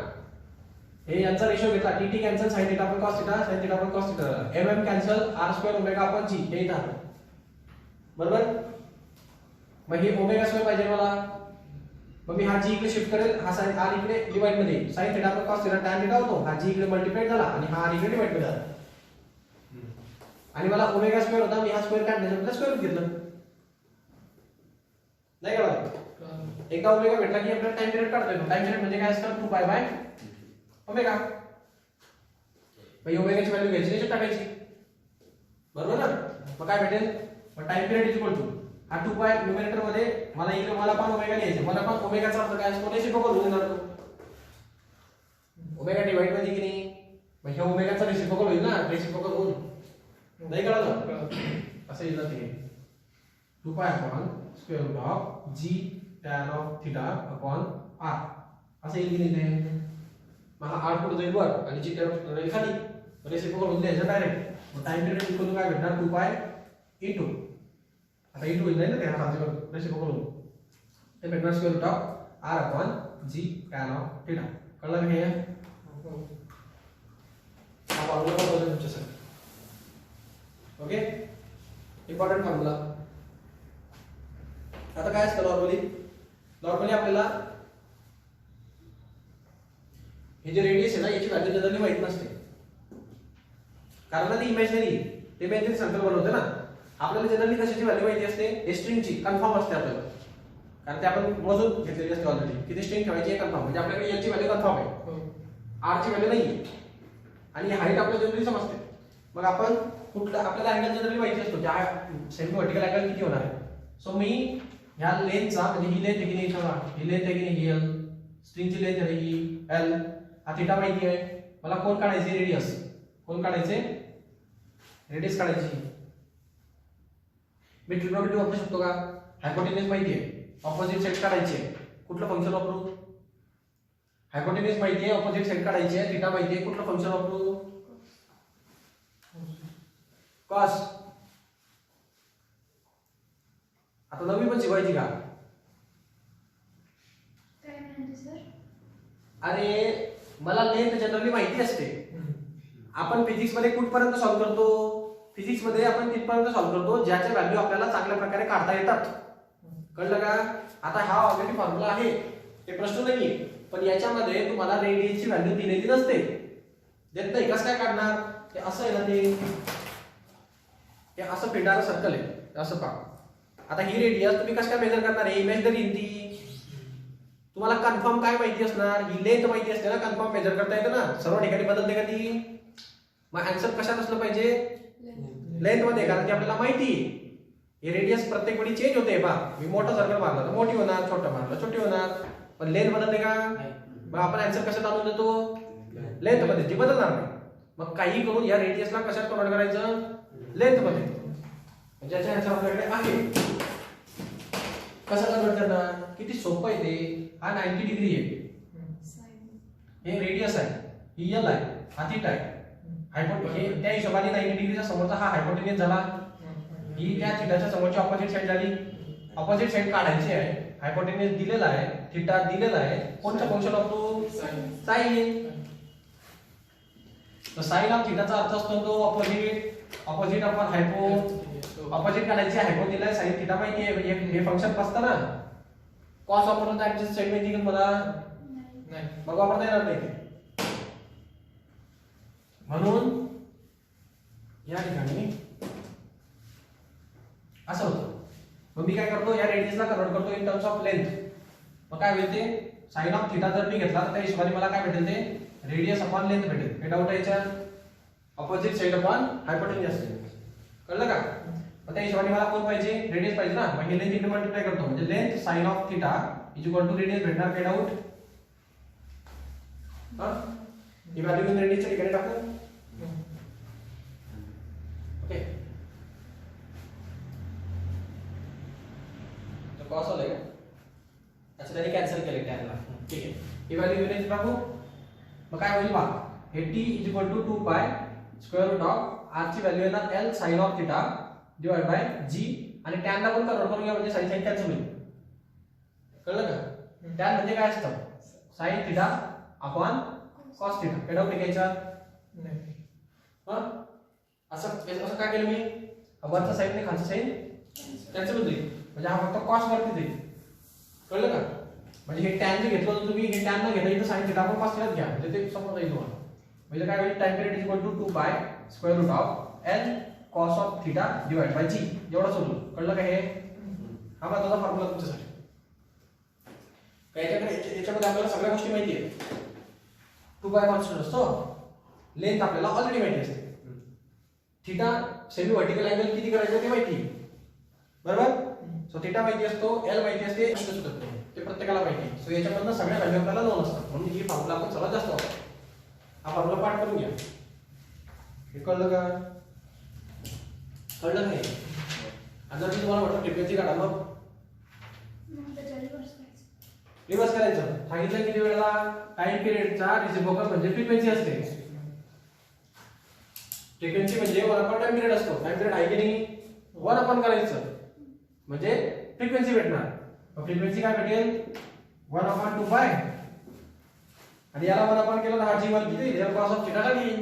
हे यांचा रेशो घेतला T cancel sin theta upon cos theta sin theta upon cos theta mm cancel r square omega upon g हे इथं आलं बरोबर मग हे ओमेगा स्क्वेअर पाहिजे मला मग मी हा g इकडे शिफ्ट करेल हा sin r इकडे डिवाइड मध्ये sin theta upon cos theta tan theta होतो हा g इकडे मल्टिप्लाइड झाला आणि हा r इकडे डिवाइड मध्ये झाला आणि मला ओमेगा स्क्वेअर होता मी हा स्क्वेअर काढण्याचा म्हणजे स्क्वेअर रूट घेतलं नाही कळलं एकदा ओमेगा भेटला की आपल्याला टाइम पिरियड काढता येतो टाइम पिरियड म्हणजे काय असतं 2 पाय बाय ओमेगा मग ओमेगाची व्हॅल्यू घ्यायची त्याच्यात टाकायची बरोबर ना मग काय भेटेल मग time period is equal to हा 2 पाय न्यूमरेटर मध्ये मला इकडे मला पण ओमेगा लिहायचं मला पण ओमेगाचा अर्थ काय असतो रेसिप्रोकल होऊन जातो ओमेगा डिवाइड मध्ये की नाही मग ह्या ओमेगाचा रेसिप्रोकल होईल ना रेसिप्रोकल होऊन नाही कळलं असं येईल ना ते 2 pi upon square root of g tan of theta upon r असं येईल की नाही मग हा r पुढे जाईल वर आणि g टर्म राहील खाली रेसिप्रोकल होऊन द्यायचं डायरेक्ट मग टाइम पिरियड इक्वल टू काय भेटणार 2 पाय इनटू आता इनटू होईल ना त्या खालचं रेसिप्रोकल होऊन ते भेटणार square root of r upon g tan of theta कळलं का हे हा फॉर्म्युला पण बघा तुमच्यासाठी ओके इम्पॉर्टंट फॉर्म्युला आता काय असतं नॉर्मली आपल्याला हे जे रेडियस आहे ना याची व्हॅल्यू जनरली माहित नसते कारण ती इमॅजिनरी ते मेन सर्कल बनवते ना आपल्याला जनरली कशाची व्हॅल्यू माहिती असते हे स्ट्रिंगची कन्फर्म असते आपल्याला कारण ते आपण मोजून घेतलेली असते ऑलरेडी किती स्ट्रिंग ठेवायची आहे कन्फर्म म्हणजे आपल्याकडे याची व्हॅल्यू कन्फर्म आहे r ची व्हॅल्यू नाही आणि हाईट आपल्याला जनरली समजते मग आपण कुठला आपल्याला अँगल जनरली माहिती असतो त्या सेमी व्हर्टिकल अँगल किती होणार आहे सो मी ह्या लेंथचा म्हणजे ही लेंथ आहे की नाही ही लेंथ आहे की नाही ही l स्ट्रिंगची लेंथ आहे ही l हा थीटा माहिती आहे मला कोण काढायचे रेडियस कोण काढायचे रेडियस काढायची मी ट्रिग्नोमेट्री वापरू शकतो का हायपोटेन्यूज माहिती आहे ऑपोजिट साइड काढायची आहे कुठलं फंक्शन वापरू हायपोटेन्यूज माहिती आहे ऑपोजिट साइड काढायची आहे थीटा माहिती आहे कुठलं फंक्शन वापरू cos आता 9वी पण शिकवायची का? काय म्हणाले सर? अरे मला लेंथ जनरली माहिती असते. आपण फिजिक्स मध्ये कुठपर्यंत सॉल्व्ह करतो? फिजिक्स मध्ये आपण तिथपर्यंत सॉल्व्ह करतो ज्याच्या व्हॅल्यू आपल्याला चांगल्या प्रकारे काढता येतात. कळलं का? आता हा ऑलरेडी फॉर्म्युला आहे, ते प्रश्न नाहीये, पण याच्यामध्ये तुम्हाला रेडियसची व्हॅल्यू दिलेली नसते. देत नाही, कसं काय काढणार? ते असं आहे ना, ते असं फिरणारं सर्कल आहे, असं पहा. आता ही रेडियस तुम्ही कसं काय मेजर करणार आहे? इमॅजिनरी ती तुम्हाला कन्फर्म काय माहिती असणार? ही लेंथ माहिती असते ना, कन्फर्म मेजर करता येतं ना, सर्व ठिकाणी बदलते का ती? मग आन्सर कशात असलं पाहिजे? लेंथ मध्ये, कारण की आपल्याला माहिती आहे ही रेडियस प्रत्येक वेळी चेंज होते. पहा, मी मोठा सर्कल मारला तर मोठी होणार, छोटा मारला छोटी होणार, पण लेंथ बदलते का? मग आपण आन्सर कशात आणून देतो? लेंथ मध्ये, ती बदलणार नाही. मग काही करून या रेडियसला कशात कन्वर्ट करायचं? लेंथ मध्ये. ज्याच्या आन्सर आपल्याकडे आहे. कसं कन्वर्ट करणार? किती सोपं आहे ते. हा 90 डिग्री आहे, हे रेडियस आहे, ही एल आहे, हा थीटा आहे. हे त्या हिशोबाने 90 डिग्रीचा समोरचा हा हायपोटेन्यूज झाला, ही त्या थीटाच्या समोरची ऑपोजिट साइड झाली. ऑपोजिट साइड काढायची आहे, हायपोटेन्यूज दिलेला आहे, थीटा दिलेला आहे, कोणतं फंक्शन ऑफ टू? साइन. तर साइन ऑफ थीटाचा अर्थ असतो तो ऑपोजिट अपॉन हायपो. ऑपोजिट काढायची, हायपो दिलाय, साइन थीटा माहिती आहे, हे फंक्शन बसतं ना. कॉस वापरून ऍडजस्ट साइड माहिती का मला? नाही, मग वापरता येणार नाही. म्हणून या ठिकाणी असं होतं. मग मी काय करतो, या रेडियसला कन्वर्ट करतो इन टर्म्स ऑफ लेंथ. मग काय होईल ते? साइन ऑफ थीटा जर मी घेतला तर त्या हिशोबाने मला काय भेटेल? ते रेडियस अपॉन लेंथ भेटेल. हे डाऊट आहे याच्या? Opposite side upon hypotenuse. कळलं का? मग त्या हिशोबाने मला कोण पाहिजे? रेडियस पाहिजे ना. मग हे लेंथ इकडे मल्टिप्लाय करतो, म्हणजे length sine of theta is equal to radius भेटणार. काय डाऊट? हा, ही व्हॅल्यू घेऊन रेडियसच्या ठिकाणी टाकू. ओके, तो कॉस आलाय का? अच्छा, त्याने कॅन्सल केले टॅनला. ठीक आहे, ही व्हॅल्यू घेऊन टाकू. मग काय होईल पहा, हे t is equal to 2 pi square root of r ची व्हॅल्यू येणार l sine of theta divide by g, आणि tan ला पण कन्वर्ट करून घ्या म्हणजे sin कॅन्सल होईल. कळलं का? tan म्हणजे काय असतं? sin theta upon cos theta. काय डाऊट आहे का? नाही. हा, असं काय केलं मी? वरचा साइन आणि खालचा साइन कॅन्सल होते, म्हणजे हा फक्त cos वरती जाईल. कळलं का? म्हणजे हे tan जे घेतलं होतं तुम्ही, हे tan न घेता इथं sin थीटा आपण cos थीटा घ्या, म्हणजे ते समजता येईल तुम्हाला. म्हणजे काय होईल? tan period is equal to 2 pi square root of l cos of theta divide by g. एवढंच होतं. कळलं का? हे हा महत्त्वाचा फॉर्म्युला तुमच्यासाठी. याच्यामध्ये आपल्याला सगळ्या गोष्टी माहिती आहेत. 2 पाय कॉन्स्टंट असतो, लेंथ आपल्याला ऑलरेडी माहिती असते, थीटा सेमी व्हर्टिकल अँगल किती करायचं ते माहिती आहे. बरोबर? सो थीटा माहिती असतो, एल माहिती असते, ते प्रत्येकाला माहिती आहे. सो याच्यामधनं सगळ्या व्हॅल्यू आपल्याला नोन असतात, म्हणून ही फॉर्म्युला आपण सर्वात जास्त वापरतो. हा फॉर्म्युला पाठ करून घ्या. हे कळलं का? कळलं नाही? आणि जर मी तुम्हाला म्हटलं फ्रिक्वेन्सी काढा, मग रिव्हर्स करायचं. सांगितलं किती वेळेला? टाइम पिरियडचा रिसिप्रोकल म्हणजे फ्रिक्वेन्सी असते. फ्रिक्वेन्सी म्हणजे 1/टाइम पिरियड असतो. टाइम पिरियड आहे की नाही? 1 करायचं म्हणजे फ्रिक्वेन्सी भेटणार. मग फ्रिक्वेन्सी काय भेटेल? 1/2 पाय, आणि याला 1 केलं तर हा जी वन किती? रियल कॉस ऑफ थीटा झाली.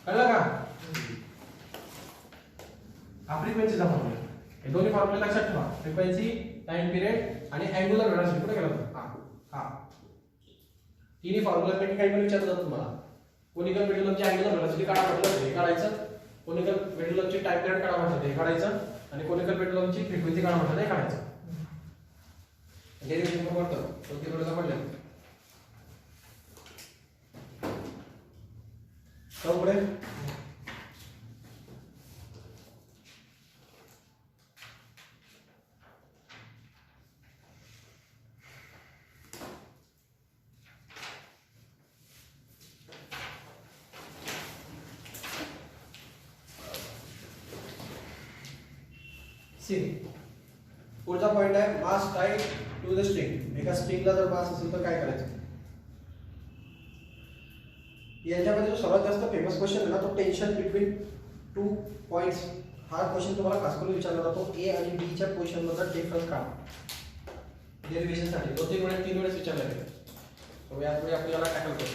कळलं का? हा फ्रिक्वेन्सीचा फॉर्म्युला. हे दोन्ही फॉर्म्युला लक्षात ठेवा. फ्रिक्वेन्सी, टाइम पिरियड आणि अँग्युलर व्हेलॉसिटी. कुठे गेला? हा तिन्ही फॉर्म्युला पैकी काही पण विचारलं जातं तुम्हाला. कोनिकल पेंडुलमची अँग्युलर व्हेलॉसिटी काढा म्हटलं हे काढायचं, कोनिकल पेंडुलमची टाइम पिरियड काढा म्हटलं हे काढायचं, आणि कोनिकल पेंडुलमची फ्रिक्वेन्सी काढा म्हटलं हे काढायचं. डेरिव्हेशन पण करतो कोणती वेळेला पडलं तर पुढे पुढचा पॉइंट आहे मास टाईड टू द स्ट्रिंग. एका स्ट्रिंगला जर मास असेल तर काय करायचं? याच्यामध्ये जो सर्वात जास्त फेमस क्वेश्चन आहे ना तो टेन्शन बिटवीन 2 पॉइंट्स हा क्वेश्चन तुम्हाला खास करून विचारला जातो ए आणि बी च्या पोझिशन मधला डिफरन्स काढा. डेरिव्हेशन साठी 2-3 वेळेस विचारला गेला. तर यापुढे आपल्याला टॅकल करू.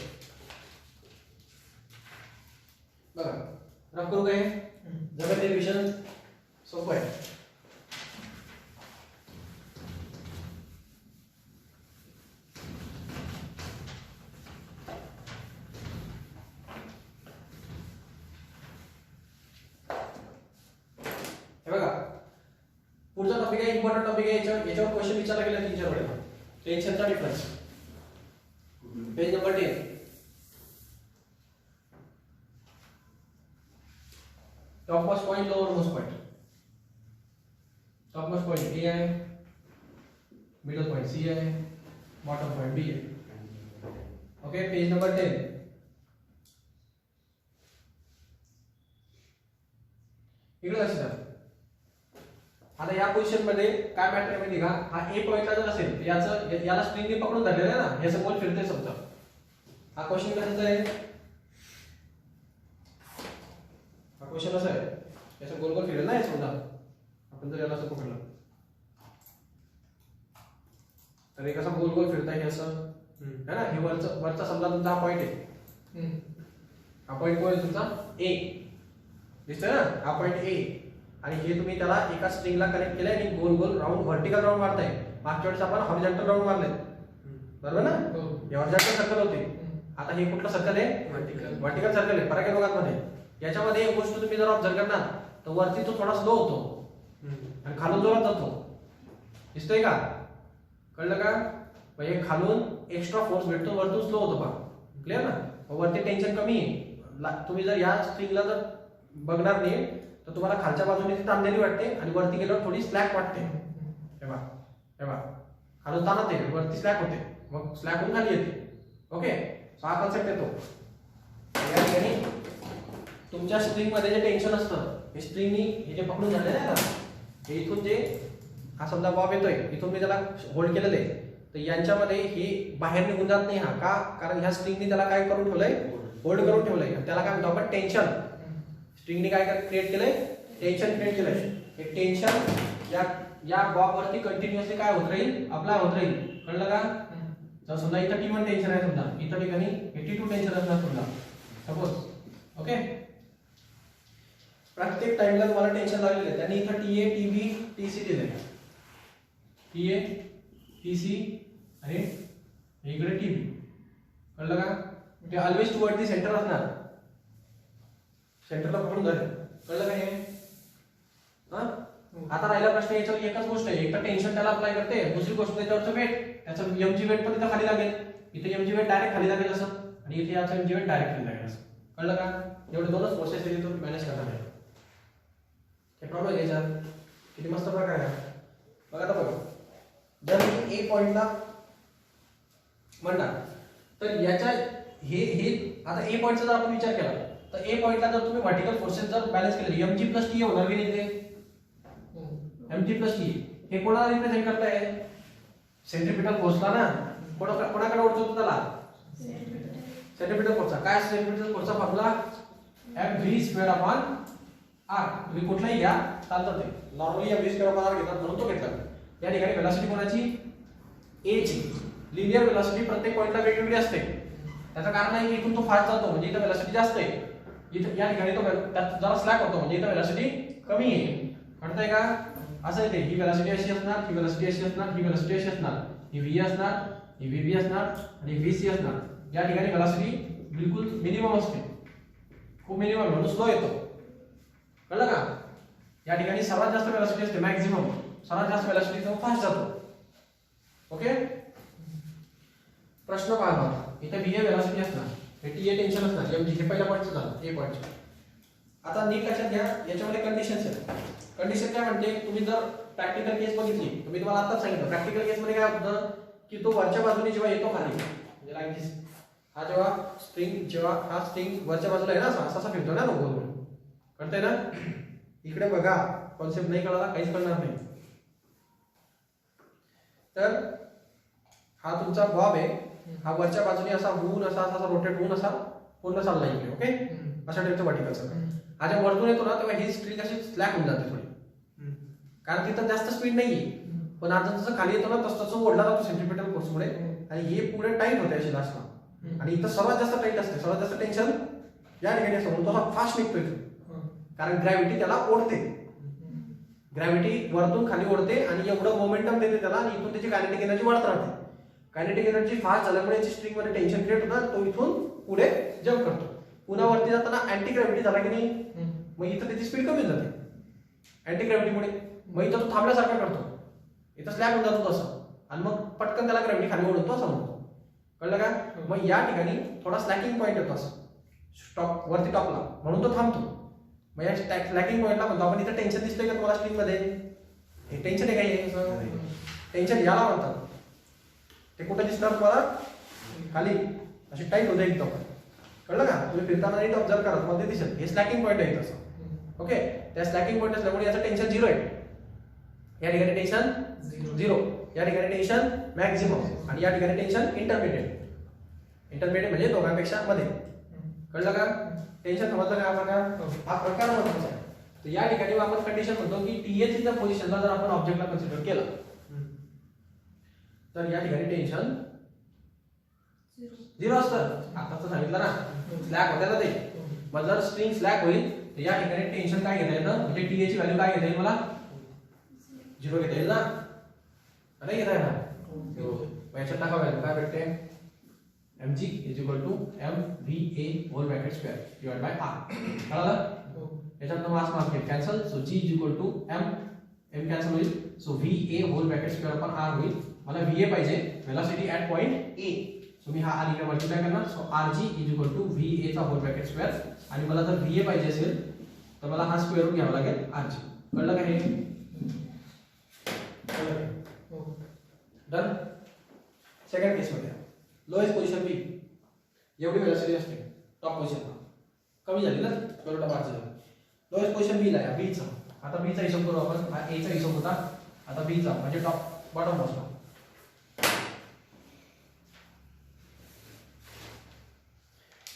बघा रफ करू काय जर डेरिव्हेशन सोपं आहे. हे बघा पुढचा टॉपिक आहे इम्पॉर्टंट टॉपिक आहे. याच्यावर क्वेश्चन विचारला गेला 3-4 वेळा. टेन्शनचा difference page number 10. Top most point lower most point. Top most point A आहे, मिडल पॉइंट सी आहे, बॉटम पॉइंट बी आहे. Okay page number 10. इकडे लक्ष द्या. आता या पोझिशन मध्ये काय मॅटर माहिती का, हा ए पॉइंटला जर असेल तर याचं याला स्प्रिंगने पकडून धरलेलं आहे ना, याचं बॉल फिरते समजा. हा क्वेश्चन कशाचा आहे, हा क्वेश्चन असा आहे याचं गोल गोल फिरेल ना. समजा आपण जर याला असं पकडलं तर एक असा गोल गोल फिरता आहे असं है ना. हे वरचा समजा तुमचा हा पॉइंट आहे. हा पॉइंट कोण आहे तुमचा ए दिसतोय ना, हा पॉइंट ए. आणि हे तुम्ही त्याला एका स्ट्रिंगला कनेक्ट केलंय आणि गोल गोल राऊंड व्हर्टिकल राऊंड मारताय. मागच्या वेळेस आपण हॉरिझॉन्टल राऊंड मारले बरोबर ना. हे हॉरिझॉन्टल सर्कल होते. आता हे कुठलं सर्कल आहे, व्हर्टिकल सर्कल आहे परागयोगामध्ये. याच्यामध्ये एक गोष्ट तुम्ही जर ऑब्झर्व करणार तर वरती तो थोडा स्लो होतो आणि खालून जोरात जातो. दिसतोय का, कळलं का. म्हणजे खालून एक्स्ट्रा फोर्स भेटतो, वरतून स्लो होतो. पहा क्लिअर ना. वरती टेन्शन कमी आहे. तुम्ही जर या स्ट्रिंगला जर बघणार नाही तर तुम्हाला खालच्या बाजूने ती ताणलेली वाटते आणि वरती गेल्यावर थोडी स्लॅक वाटते. हे बघा खालून ताणत आहे, वरती स्लॅक होते, मग स्लॅक होऊन खाली येते. ओके सो हा कन्सेप्ट येतो. या ठिकाणी तुमच्या स्ट्रिंग मध्ये जे टेन्शन असतं हे स्ट्रिंगनी हे जे पकडून झालेलं आहे ना, हे इथून जे हा समजा बॉब येतोय इथून मी त्याला होल्ड केलेलं आहे तर यांच्यामध्ये हे बाहेर निघून जात नाही. हा का, कारण ह्या स्ट्रिंगनी त्याला काय करून ठेवलंय, होल्ड करून ठेवलंय. त्याला काय म्हणतो आपण टेन्शन. स्ट्रिंगने काय क्रिएट केलंय, टेन्शन क्रिएट केलंय. हे टेन्शन या बॉब वरती कंटिन्युअसली काय होत राहील, अप्लाय होत राहील. कळलं का. जर समजा इथं T1 टेन्शन आहे, समजा इथं ठिकाणी T2 टेन्शन असणार समजा सपोज. ओके प्रत्येक टाइमला तुम्हाला टेन्शन लागलेलं आहे. त्यांनी इथं TA TB TC दिलंय. TA TC आणि इकडे TB. कळलं का. ते ऑलवेज टुवर्ड दी सेंटर असणार, सेंटरला पकडून धरेल. कळलं का हे. आता राहिला प्रश्न याच्यावर एकच गोष्ट आहे, एक तर टेन्शन त्याला अप्लाय करते, दुसरी गोष्ट त्याच्यावरचं वेट, त्याचं mg वेट पण इथं खाली लागेल. इथे mg वेट डायरेक्ट खाली लागेल असं आणि इथे याचं mg वेट डायरेक्ट खाली लागेल असं. कळलं का. एवढे दोनच प्रोसेस आहे तुम्ही मॅनेज करणार आहे. हे प्रॉब्लेम आहे याच्यात. किती मस्त प्रकार आहे. बघा आता बघा जर मी ए पॉइंटला म्हणणार तर याच्या हे आता ए पॉइंटचा जर आपण विचार केला तर ए पॉइंटला जर तुम्ही व्हर्टिकल फोर्सेस जर बॅलन्स केले mg + t होणार की नाही ते mg + t. हे कोणाला रिप्रेझेंट करताय, सेंट्रिपिटल फोर्सला ना. कोणाकडे ओढतो त्याला, सेंट्रिपिटल फोर्सचा. काय सेंट्रिपिटल फोर्सचा फॉर्म्युला mv²/r. तुम्ही कुठलाही घ्या चालतं ते. नॉर्मली mv²/r घेतात म्हणून तो घेतला. या ठिकाणी वेलोसिटी कोणाची, a ची. लिनियर वेलोसिटी प्रत्येक पॉइंटला वेगवेगळी असते. त्याचं कारण आहे की इथून तो फास्ट जातो म्हणजे इथं वेलोसिटी जास्त आहे, इथं या ठिकाणी तो त्यात जरा स्लॅक होतो म्हणजे इथं वेलोसिटी कमी आहे. कळतंय का. असं येते ही वेलोसिटी अशी असणार, ही वेलोसिटी अशी असणार, ही वेलोसिटी अशी असणार, ही v असणार, ही vb असणार आणि vc असणार. या ठिकाणी वेलोसिटी बिलकुल मिनिमम असते, खूप मिनिमम म्हणून स्लो येतो. कळलं का. या ठिकाणी सर्वात जास्त वेलोसिटी असते मॅक्झिमम, सर्वात जास्त वेलोसिटी तो फास्ट जातो. ओके प्रश्न पहा. इथे va वेलोसिटी असणार, हे ta टेन्शन असणार, mg हे पहिल्या पॉइंटचं झालं ए पॉइंट. आता नीट लक्षात घ्या याच्यामध्ये कंडिशन्स आहेत. कंडिशन काय म्हणते, तुम्ही जर प्रॅक्टिकल केस बघितली तर मी तुम्हाला आताच सांगितलं प्रॅक्टिकल केस मध्ये काय होतं की तो वरच्या बाजूने जेव्हा येतो खाली म्हणजे लाईक दिस, हा जेव्हा हा स्ट्रिंग वरच्या बाजूला आहे ना असा फिरतो ना गोल गोल. कळतंय ना. इकडे बघा कॉन्सेप्ट नाही कळला काहीच कळणार नाही. तर हा तुमचा बॉब आहे, हा वरच्या बाजूने असा होऊन असा रोटेट होऊन असा पूर्ण चालला इकडे. ओके अशा टाइपचं व्हर्टिकल सर्कल. हा जेव्हा वरतून येतो ना तेव्हा ही स्ट्रिंग अशी स्लॅक होऊन जाते थोडी, कारण तिथं जास्त स्पीड नाहीये. पण आता जसं खाली येतो ना तसं तसं ओढला जातो सेंट्रिपेटल फोर्समुळे आणि हे पुढे टाईट होते अशी लास्टला. आणि इथं सर्वात जास्त टाईट असते, सर्वात जास्त टेन्शन या ठिकाणी असतं, म्हणून तो हा फास्ट निघतोय कारण ग्रॅव्हिटी त्याला ओढते. ग्रॅव्हिटी वरतून खाली ओढते आणि एवढं मोमेंटम देते त्याला आणि इथून त्याची कायनेटिक एनर्जी वाढत राहते. कायनेटिक एनर्जी फास्ट झाल्यामुळे याची स्ट्रिंग मध्ये टेन्शन क्रिएट होतं, तो इथून पुढे जम्प करतो. पुन्हा वरती जाताना अँटी ग्रॅव्हिटी झाला की नाही, मग इथं त्याची स्पीड कमी जाते अँटी ग्रॅव्हिटीमुळे. मग इथं तो थांबल्यासारखा करतो, इथं स्लॅब होऊन जातो तसं आणि मग पटकन त्याला ग्रॅव्हिटी खाली ओढतो असं म्हणतो. कळलं का? मग या ठिकाणी थोडा स्लॅकिंग पॉईंट येतो असं स्टॉप वरती टॉपला, म्हणून तो थांबतो. मग या स्लॅकिंग पॉईंटला म्हणतो आपण. इथं टेन्शन दिसतंय का तुम्हाला स्ट्रिंग मध्ये? हे टेन्शन आहे काय? टेन्शन याला म्हणतात. ते कुठे दिसणार तुम्हाला? खाली अशी टाईट होते एकदम. कळलं का? तुम्ही फिरताना नीट ऑब्झर्व करा, तुम्हाला ते दिसेल. हे स्लॅकिंग पॉईंट आहे तसं. ओके, त्या स्लॅकिंग पॉईंट असल्यामुळे याचं टेन्शन 0 आहे. या ठिकाणी टेन्शन 0, या ठिकाणी टेन्शन मॅक्झिमम आणि या ठिकाणी टेन्शन इंटरमिडिएट. इंटरमिडिएट म्हणजे दोघांपेक्षा मध्ये. कळलं का? टेन्शन समजलं का? हा प्रकार महत्वाचा आहे. तर या ठिकाणी आपण कंडिशन म्हणतो की टीएच च्या पोझिशनला जर आपण ऑब्जेक्टला कन्सिडर केलं तर या ठिकाणी टेन्शन 0 असतं. आताच सांगितलं ना, स्लॅक होते ना ते. मग जर स्ट्रिंग स्लॅक होईल तर या ठिकाणी टेन्शन काय घेता येतं, म्हणजे टीए ची व्हॅल्यू काय घेता येईल? मला 0 घेता येईल ना, नाही घेता येणार. मग याच्यात टाका व्हॅल्यू काय भेटते? mg is equal to mva whole bracket square divided by r. कळलं? याच्यात मास मास घे cancel. So g is equal to m cancel होईल. So va whole bracket square upon r होईल. मला va पाहिजे, velocity at point a. So मी हा r इकडे मल्टिप्लाय करणार. So rg is equal to va चा whole bracket square. आणि मला जर va पाहिजे असेल तर मला हा स्क्वेअर रूट घ्यावा लागेल rg. कळलं का हे? डन. सेकंड केस मध्ये लोएस्ट पोझिशन बी, एवढी वेलोसिटी असते टॉप पोझिशनला, कमी झाली ना बरोबर पाच झाली. लोएस्ट पोझिशन बी ला आहे, बी चा. आता बी चा हिशोब करू आपण. हा ए चा हिशोब होता, आता बी चा म्हणजे टॉप बॉटम मोजला.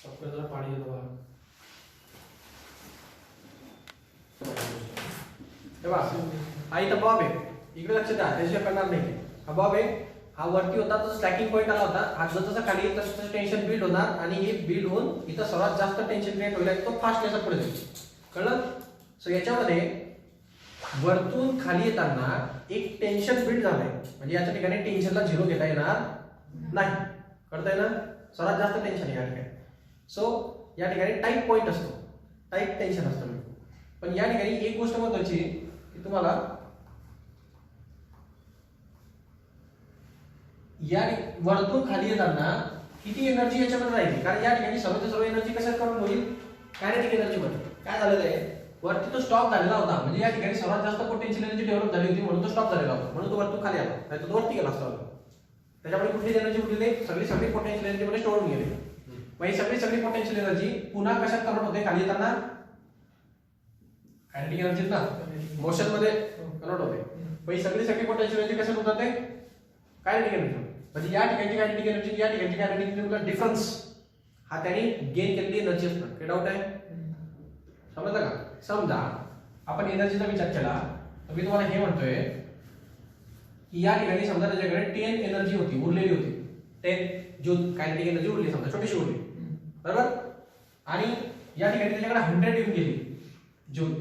टॉप जरा पाणी देतो मला. हे बघा, हा इथं बॉब आहे, इकडे लक्ष द्या, त्याशिवाय करणार नाही. हा बॉब आहे, हा वरती होता तो स्लॅकिंग पॉइंट आला होता. हा जसं खाली येत तसं टेन्शन बिल्ड होणार आणि हे बिल्ड होऊन इथं सर्वात जास्त टेन्शन क्रिएट होईल आणि तो फास्ट याचा पुढे जाईल. कळलं? सो याच्यामध्ये वरतून खाली येताना एक टेन्शन बिल्ड झालंय, म्हणजे याच्या ठिकाणी टेन्शनला 0 घेता येणार नाही. कळतंय ना? सर्वात जास्त टेन्शन या ठिकाणी. सो या ठिकाणी टाईट पॉइंट असतो, टाईट टेन्शन असतं. पण या ठिकाणी एक गोष्ट महत्वाची की तुम्हाला या वरतून खाली येताना किती एनर्जी याच्यामध्ये राहील, कारण या ठिकाणी सर्व एनर्जी कशात करून होईल? कायनेटिक एनर्जी मध्ये. काय झालेलं आहे, वरती तो स्टॉप झालेला होता, म्हणजे या ठिकाणी सर्वात जास्त पोटेन्शियल एनर्जी डेव्हलप झाली होती म्हणून तो स्टॉप झालेला होता, म्हणून तो वरतून खाली आला. नाही तो वरती गेला असता. त्याच्यामुळे कुठली एनर्जी उरली? सगळी पोटेन्शियल एनर्जी मध्ये स्टोअर होऊन गेली. मग ही सगळी पोटेन्शियल एनर्जी पुन्हा कशात कन्वर्ट होते खाली येताना? कायनेटिक एनर्जी ना मोशन मध्ये कन्वर्ट होते. मग ही सगळी पोटेन्शियल एनर्जी कशात होत जाते? Kinetic energy. म्हणजे या ठिकाणची कायनेटिक एनर्जी, या ठिकाणची कायनेटिक एनर्जीचा डिफरन्स हा त्याने गेन केलेली एनर्जी असणार. काही डाऊट आहे? समजलं का? समजा आपण एनर्जीचा विचार केला तर मी तुम्हाला हे म्हणतोय की या ठिकाणी समजा त्याच्याकडे 10 एनर्जी होती, उरलेली होती 10 जूल कायनेटिक एनर्जी उरली, समजा छोटीशी उरली, बरोबर. आणि या ठिकाणी त्याच्याकडे 100 येऊन गेली जूल.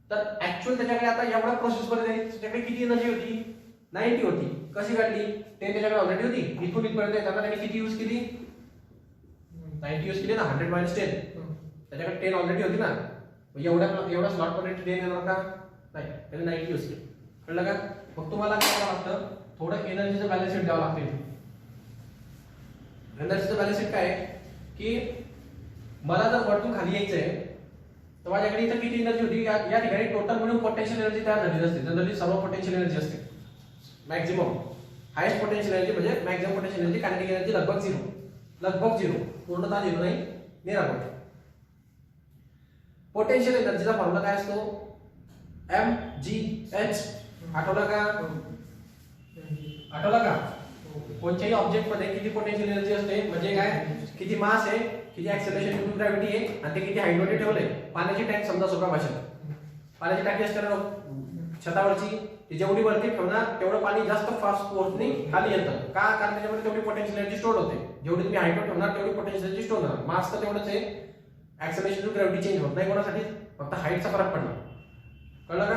तर ऍक्च्युअल त्याच्याकडे आता एवढ्या प्रोसेस मध्ये त्याच्याकडे किती एनर्जी होती? 90 होती. कशी काढली? 10 त्याच्याकडे ऑलरेडी होती. इथून इथपर्यंत येताना त्याने किती यूज केली? 90 यूज केली ना. 100 - 10 त्याच्याकडे 10 ऑलरेडी होती ना. एवढा स्लॉट मध्ये 10 येणार का? नाही, त्याने 90 यूज केली. कळलं का? मग तुम्हाला काय करावं लागतं? थोडं एनर्जीचं बॅलन्स शीट द्यावं लागतं. एनर्जीचं बॅलन्स शीट काय आहे की मला जर वरतून खाली यायचंय तर माझ्याकडे इथं किती एनर्जी होती? या ठिकाणी टोटल मिळून पोटेन्शियल एनर्जी तयार झालेली असते. जनरली सर्व पोटेन्शियल एनर्जी असते मॅक्झिमम. हायेस्ट पोटेन्शियल एनर्जी म्हणजे maximum potential energy, kinetic energy लगभग 0, पूर्णतः 0 नाही, निरागोट. पोटेन्शियल एनर्जीचा फॉर्म्युला काय असतो? mgh. आठवला का? कोणत्याही ऑब्जेक्ट मध्ये किती पोटेन्शियल एनर्जी असते म्हणजे काय, किती मास आहे, किती ऍक्सेलरेशन ड्यू टू ग्रॅव्हिटी आहे आणि ते किती हाईट मध्ये ठेवले. पाण्याची टँक समजा सोप्या भाषेत पाण्याची टाकी असते ना छतावरची, ती जेवढी वरती ठेवणार तेवढं पाणी जास्त फास्ट फोर्सनी खाली येतं. का, कारण त्याच्यामध्ये तेवढी पोटेन्शियल एनर्जी स्टोर होते. जेवढी तुम्ही हाईटवर ठेवणार तेवढी पोटेन्शियल एनर्जी स्टोर होणार. मास तर तेवढंच आहे, acceleration due to gravity change होत नाही कोणासाठी, फक्त हाईटचा फरक पडला. कळलं का?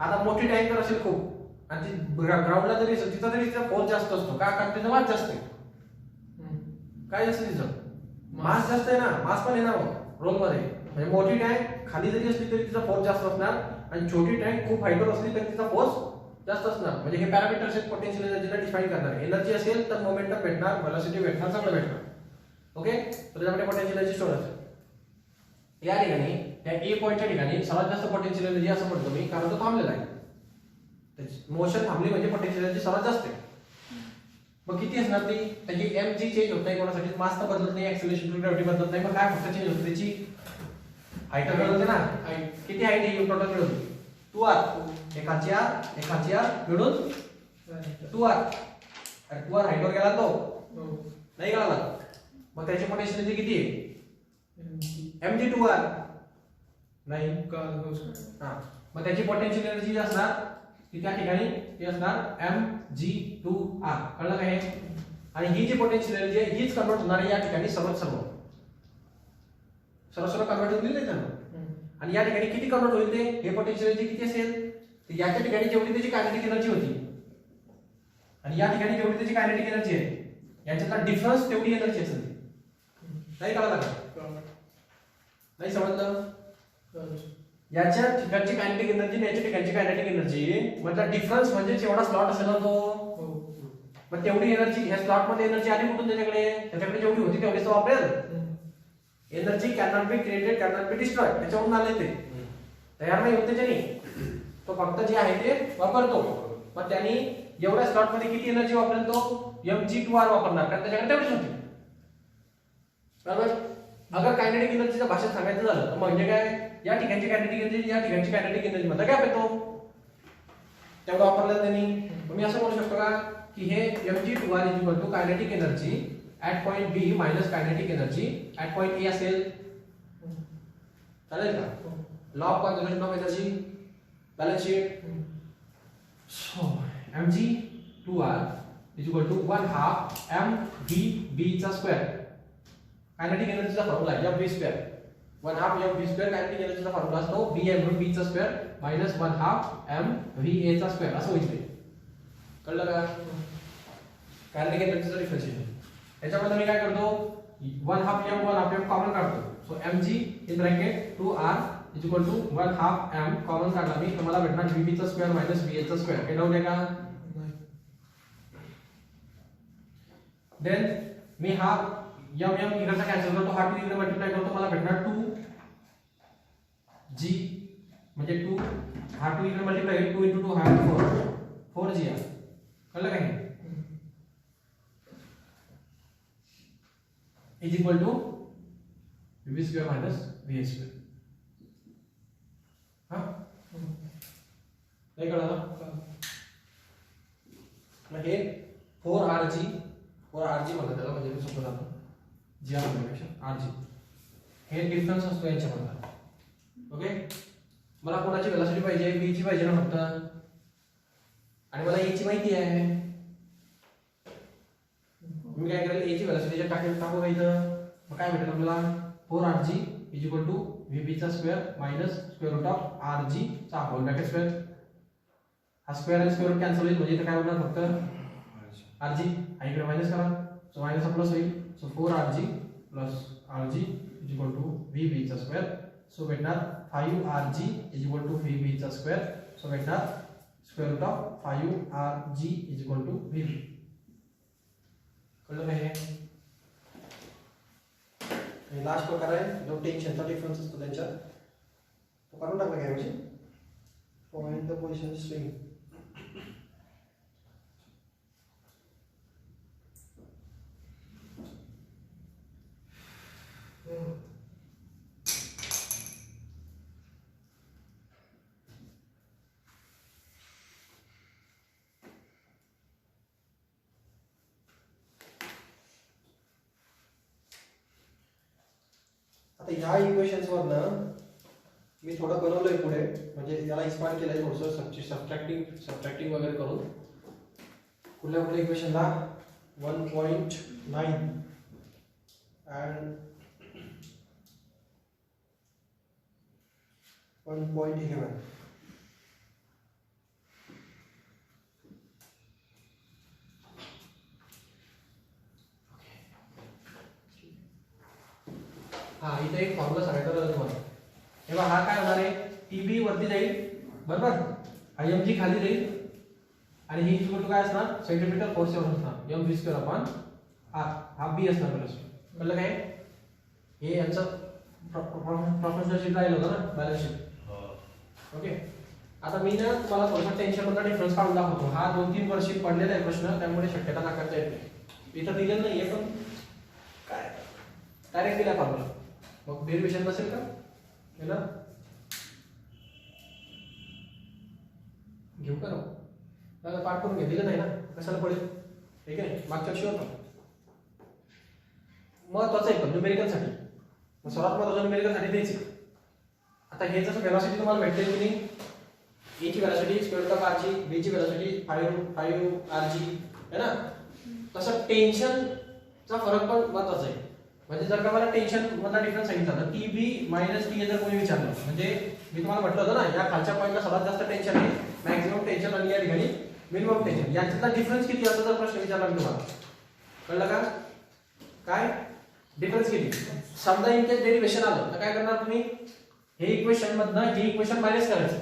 आता मोठी टँक जर असेल खूप आणि ती ग्राउंडला जरी असेल तिथं तरी तिचा फोर्स जास्त असतो. का, कारण तिचा मास जास्त आहे. काय जास्त तिचं मास जास्त आहे ना, मास पण आहे ना रोल मध्ये. म्हणजे मोठी टँक खाली जरी असली तरी तिचा फोर्स जास्त असणार आणि छोटी टँक खूप हाईटवर असली तरी तिचा फोर्स जास्त असणार. म्हणजे हे पॅरामीटर्स आहेत पोटेन्शियल एनर्जीला डिफाइन करणार. एनर्जी असेल तर मोमेंटम भेटणार, व्हेलॉसिटी भेटणार, सगळं भेटणार. ओके, तर त्याच्यामध्ये पोटेन्शियल एनर्जी स्टोर असते. या ठिकाणी त्या ए पॉइंटच्या ठिकाणी सर्वात जास्त पोटेन्शियल एनर्जी असं म्हणतो मी, कारण तो थांबलेला आहे. मोशन थांबली म्हणजे पोटेन्शियल एनर्जी सर्वात जास्त आहे. मग किती असणार ती, त्याची एम जी चेंज होत नाही कोणासाठी, मास तर बदलत नाही, ऍक्सेलरेशन ग्रॅव्हिटी बदलत नाही, मग काय फक्त चेंज होते त्याची हाईट बदलते ना. किती हाईट आहे टोटल मिळून 2r, एकाची r मिळून 2r. 2r हाईटवर गेला तो नाही गेला, मग त्याची पोटेन्शियल एनर्जी किती आहे, mg 2r नाही हा. मग त्याची पोटेन्शियल एनर्जी असणार ती त्या ठिकाणी ती असणार mg2r. कळलं काय? आणि ही जी पोटेन्शियल एनर्जी आहे हीच कन्वर्ट होणार आहे या ठिकाणी सर्व कन्वर्ट होईल ते त्यांना. आणि या ठिकाणी किती कन्वर्ट होईल ते, हे पोटेन्शियल एनर्जी किती असेल, तर याच्या ठिकाणी जेवढी त्याची कायनेटिक एनर्जी होती आणि या ठिकाणी जेवढी त्याची कायनेटिक एनर्जी आहे यांच्यातला डिफरन्स तेवढी एनर्जी असेल. नाही कळलं का? नाही समजलं? याच्या ठिकाणची कायनेटिक एनर्जी आणि याच्या ठिकाणची कायनेटिक एनर्जी म्हणजे डिफरन्स म्हणजे एवढा स्लॉट असेल ना तो, मग तेवढी एनर्जी ह्या स्लॉट मध्ये एनर्जी आली कुठून त्याच्याकडे जेवढी होती तेवढीच तो वापरेल. Energy cannot be created cannot be destroyed, त्याच्यावरून आले ते तयार नाही होत त्याच्याने, तो फक्त जे आहे ते वापरतो. मग त्यांनी एवढ्या स्लॉट मध्ये किती एनर्जी वापरेल तो, mg2r वापरणार, कारण त्याच्याकडे तेवढीच होती. बरोबर? अगर कायनेटिक एनर्जीच्या भाषेत सांगायचं झालं तर म्हणजे काय, या ठिकाणची कायनेटिक एनर्जी या ठिकाणची कायनेटिक एनर्जी मध्ये गॅप येतो, तेवढं वापरलं त्यांनी. मी असं म्हणू शकतो का की हे mg2r is equal to kinetic energy at point B minus kinetic energy at point A असेल, चालेल का? Law of conservation of energy, balance sheet. So mg2r is equal to 1/2 mvb चा स्क्वेअर. कायनेटिक एनर्जीचा फॉर्म्युला आहे mv square. 1/2 mv square kinetic एनर्जीचा formula असतो b चा square minus 1/2 mva चा स्क्वेअर असं होईल ते. कळलं का? कायनेटिक एनर्जीचा डिफरन्शिएशन. याच्यामध्ये मी काय करतो, 1/2 m कॉमन काढतो. So mg in bracket 2r is equal to 1/2 m common काढला मी तर मला भेटणार vb चा स्क्वेअर मायनस va चा स्क्वेअर. हे डाऊट आहे का? देन मी हा m इकडचा कॅन्सल करतो, हा 2 इकडे मल्टिप्लाय करतो, मला भेटणार 2g म्हणजे 2 हा 2 इकडे मल्टिप्लाय 2 * 2 हा 4g. कळलं काय? Is equal to vb square minus va square. हा नाही कळलं? मग हे 4rg म्हणतात त्याला, म्हणजे सोपं जातं जी आर म्हणण्यापेक्षा rg. हे डिफरन्स असतो यांच्यामधला. ओके, मला कोणाची व्हेलॉसिटी पाहिजे, b ची पाहिजे ना फक्त, आणि मला a ची माहिती आहे. मी काय करेल, a ची व्हेलॉसिटी टाकू द्यायचं. मग काय भेटेल आपल्याला, 4rg is equal to vb चा square minus square root of rg चा होल ब्रॅकेट स्क्वेअर. हा स्क्वेअर आणि स्क्वेअर रूट कॅन्सल होईल, म्हणजे इथे काय होणार फक्त rg, हा इकडे मायनस करा, सो मायनस प्लस होईल. So 4rg plus rg is equal to vb चा स्क्वेअर. सो भेटणार 5rg is equal to vb चा स्क्वेअर. सो भेटणार square root of 5rg is equal to vb. कळलं काय? लास्ट प्रकार आहे जो टेन्शनचा डिफरन्स असतो त्यांच्यात, तो करून टाकला काय म्हणजे पॉइंट द पोझिशन स्ट्रिंग. आता ह्या इक्वेशन्स वरनं मी थोडं बनवलंय पुढे, म्हणजे याला एक्सपांड केलंय थोडंसं सबट्रॅक्टिंग वगैरे करून. कुठल्या कुठल्या इक्वेशनला 1.9 and 1.11. हा इथे एक फॉर्म्युला सांगायचा होता तुम्हाला. तेव्हा हा काय होणार आहे, टीबी वरती जाईल बरोबर, आयएमजी खाली जाईल आणि ही इक्वल टू काय असणार, सेंटीमीटर फोर्स असणार M V square upon R. हा बी असणार वेलोसिटी. कळलं काय, हे यांचं प्रोफेशनल शीट राहिलं होतं ना, बॅलन्स शीट. ओके, आता मी ना तुम्हाला थोडंसं टेन्शन मधला डिफरन्स काढून दाखवतो. हा 2-3 वर्षी पडलेला आहे प्रश्न, त्यामुळे शक्यता नाकारता येत नाही. इथं दिलेलं नाहीये पण काय डायरेक्ट दिला फॉर्म्युला, मग डेरिव्हेशन नसेल का केलं घेऊ का ना, पाठ करून घे. दिलं नाही ना, कशाला पडेल, ठीक आहे. मागच्या वर्षी होतं. महत्वाचं आहे पण न्यूमेरिकलसाठी, मग सर्वात महत्वाचं न्यूमेरिकलसाठी द्यायचं. आता हे जसं वेलॉसिटी तुम्हाला भेटते की नाही, ए ची velocity square root of R ची, बी ची वेलॉसिटी 5 आर जी है ना, तसं टेन्शनचा फरक पण महत्वाचा आहे. म्हणजे जर का मला टेन्शन मधला डिफरन्स सांगितला तर टी बी मायनस टी जर कोणी विचारलं, म्हणजे मी तुम्हाला म्हटलं होतं ना, या खालच्या पॉईंटला सर्वात जास्त टेन्शन आहे, मॅक्सिमम टेन्शन, आणि या ठिकाणी मिनिमम टेन्शन, यांच्यातला डिफरन्स किती असं जर प्रश्न विचारला मी तुम्हाला, कळलं का, काय डिफरन्स किती. समजा इथे डेरिव्हेशन आलं तर काय करणार तुम्ही, हे इक्वेशन मधनं हे इक्वेशन मायनस करायचं,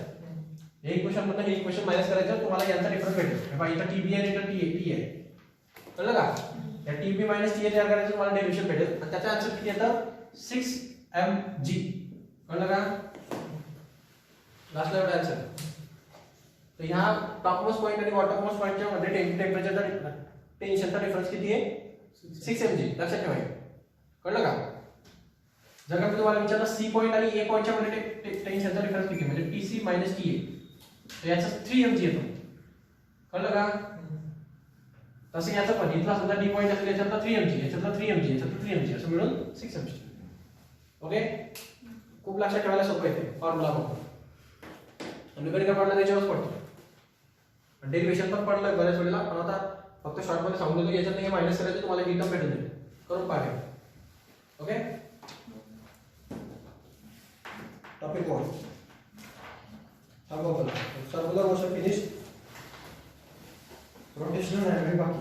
हे इक्वेशन मधनं हे इक्वेशन मायनस करायचं, तुम्हाला यांचा डिफरन्स भेटेल. बघा इथं टीबी आहे, इथं टी आहे, कळलं का. या टीबी मायनस टी तयार करायचं तुम्हाला डेरिव्हेशन भेटेल, आणि त्याचा आन्सर किती येतं 6mg. कळलं का, लास्टला एवढा आन्सर. तर ह्या टॉपमोस्ट पॉईंट आणि बॉटममोस्ट पॉईंटच्या मध्ये टेम्परेचरचा टेन्शनचा डिफरन्स किती आहे, 6mg. लक्षात ठेवायचं, कळलं का. जर का तुम्हाला विचारलं सी पॉईंट आणि ए पॉईंटच्या मध्ये टेन्शनचा डिफरन्स किती, म्हणजे टीसी मायनस टी तर याचा 3mg येतो, कळलं का. तसं याचं पण इथला समजा डी पॉईंट असेल, याच्यातला 3mg, याच्यातला 3mg, याच्यातला 3mg, असं मिळून 6mg. ओके, खूप लक्षात ठेवायला सोपं आहे फॉर्म्युला बघून. न्यूमेरिकल पडला त्याच्यावरच पडतो, डेरिव्हेशन पण पडलं बऱ्याच वेळेला, पण आता फक्त शॉर्ट मध्ये सांगून देतो, याच्यात हे मायनस करायचं, तुम्हाला ही टर्म भेटून जाईल, करून पाहा. Okay, topic 1 circular motion finish, rotational dynamic बाकी.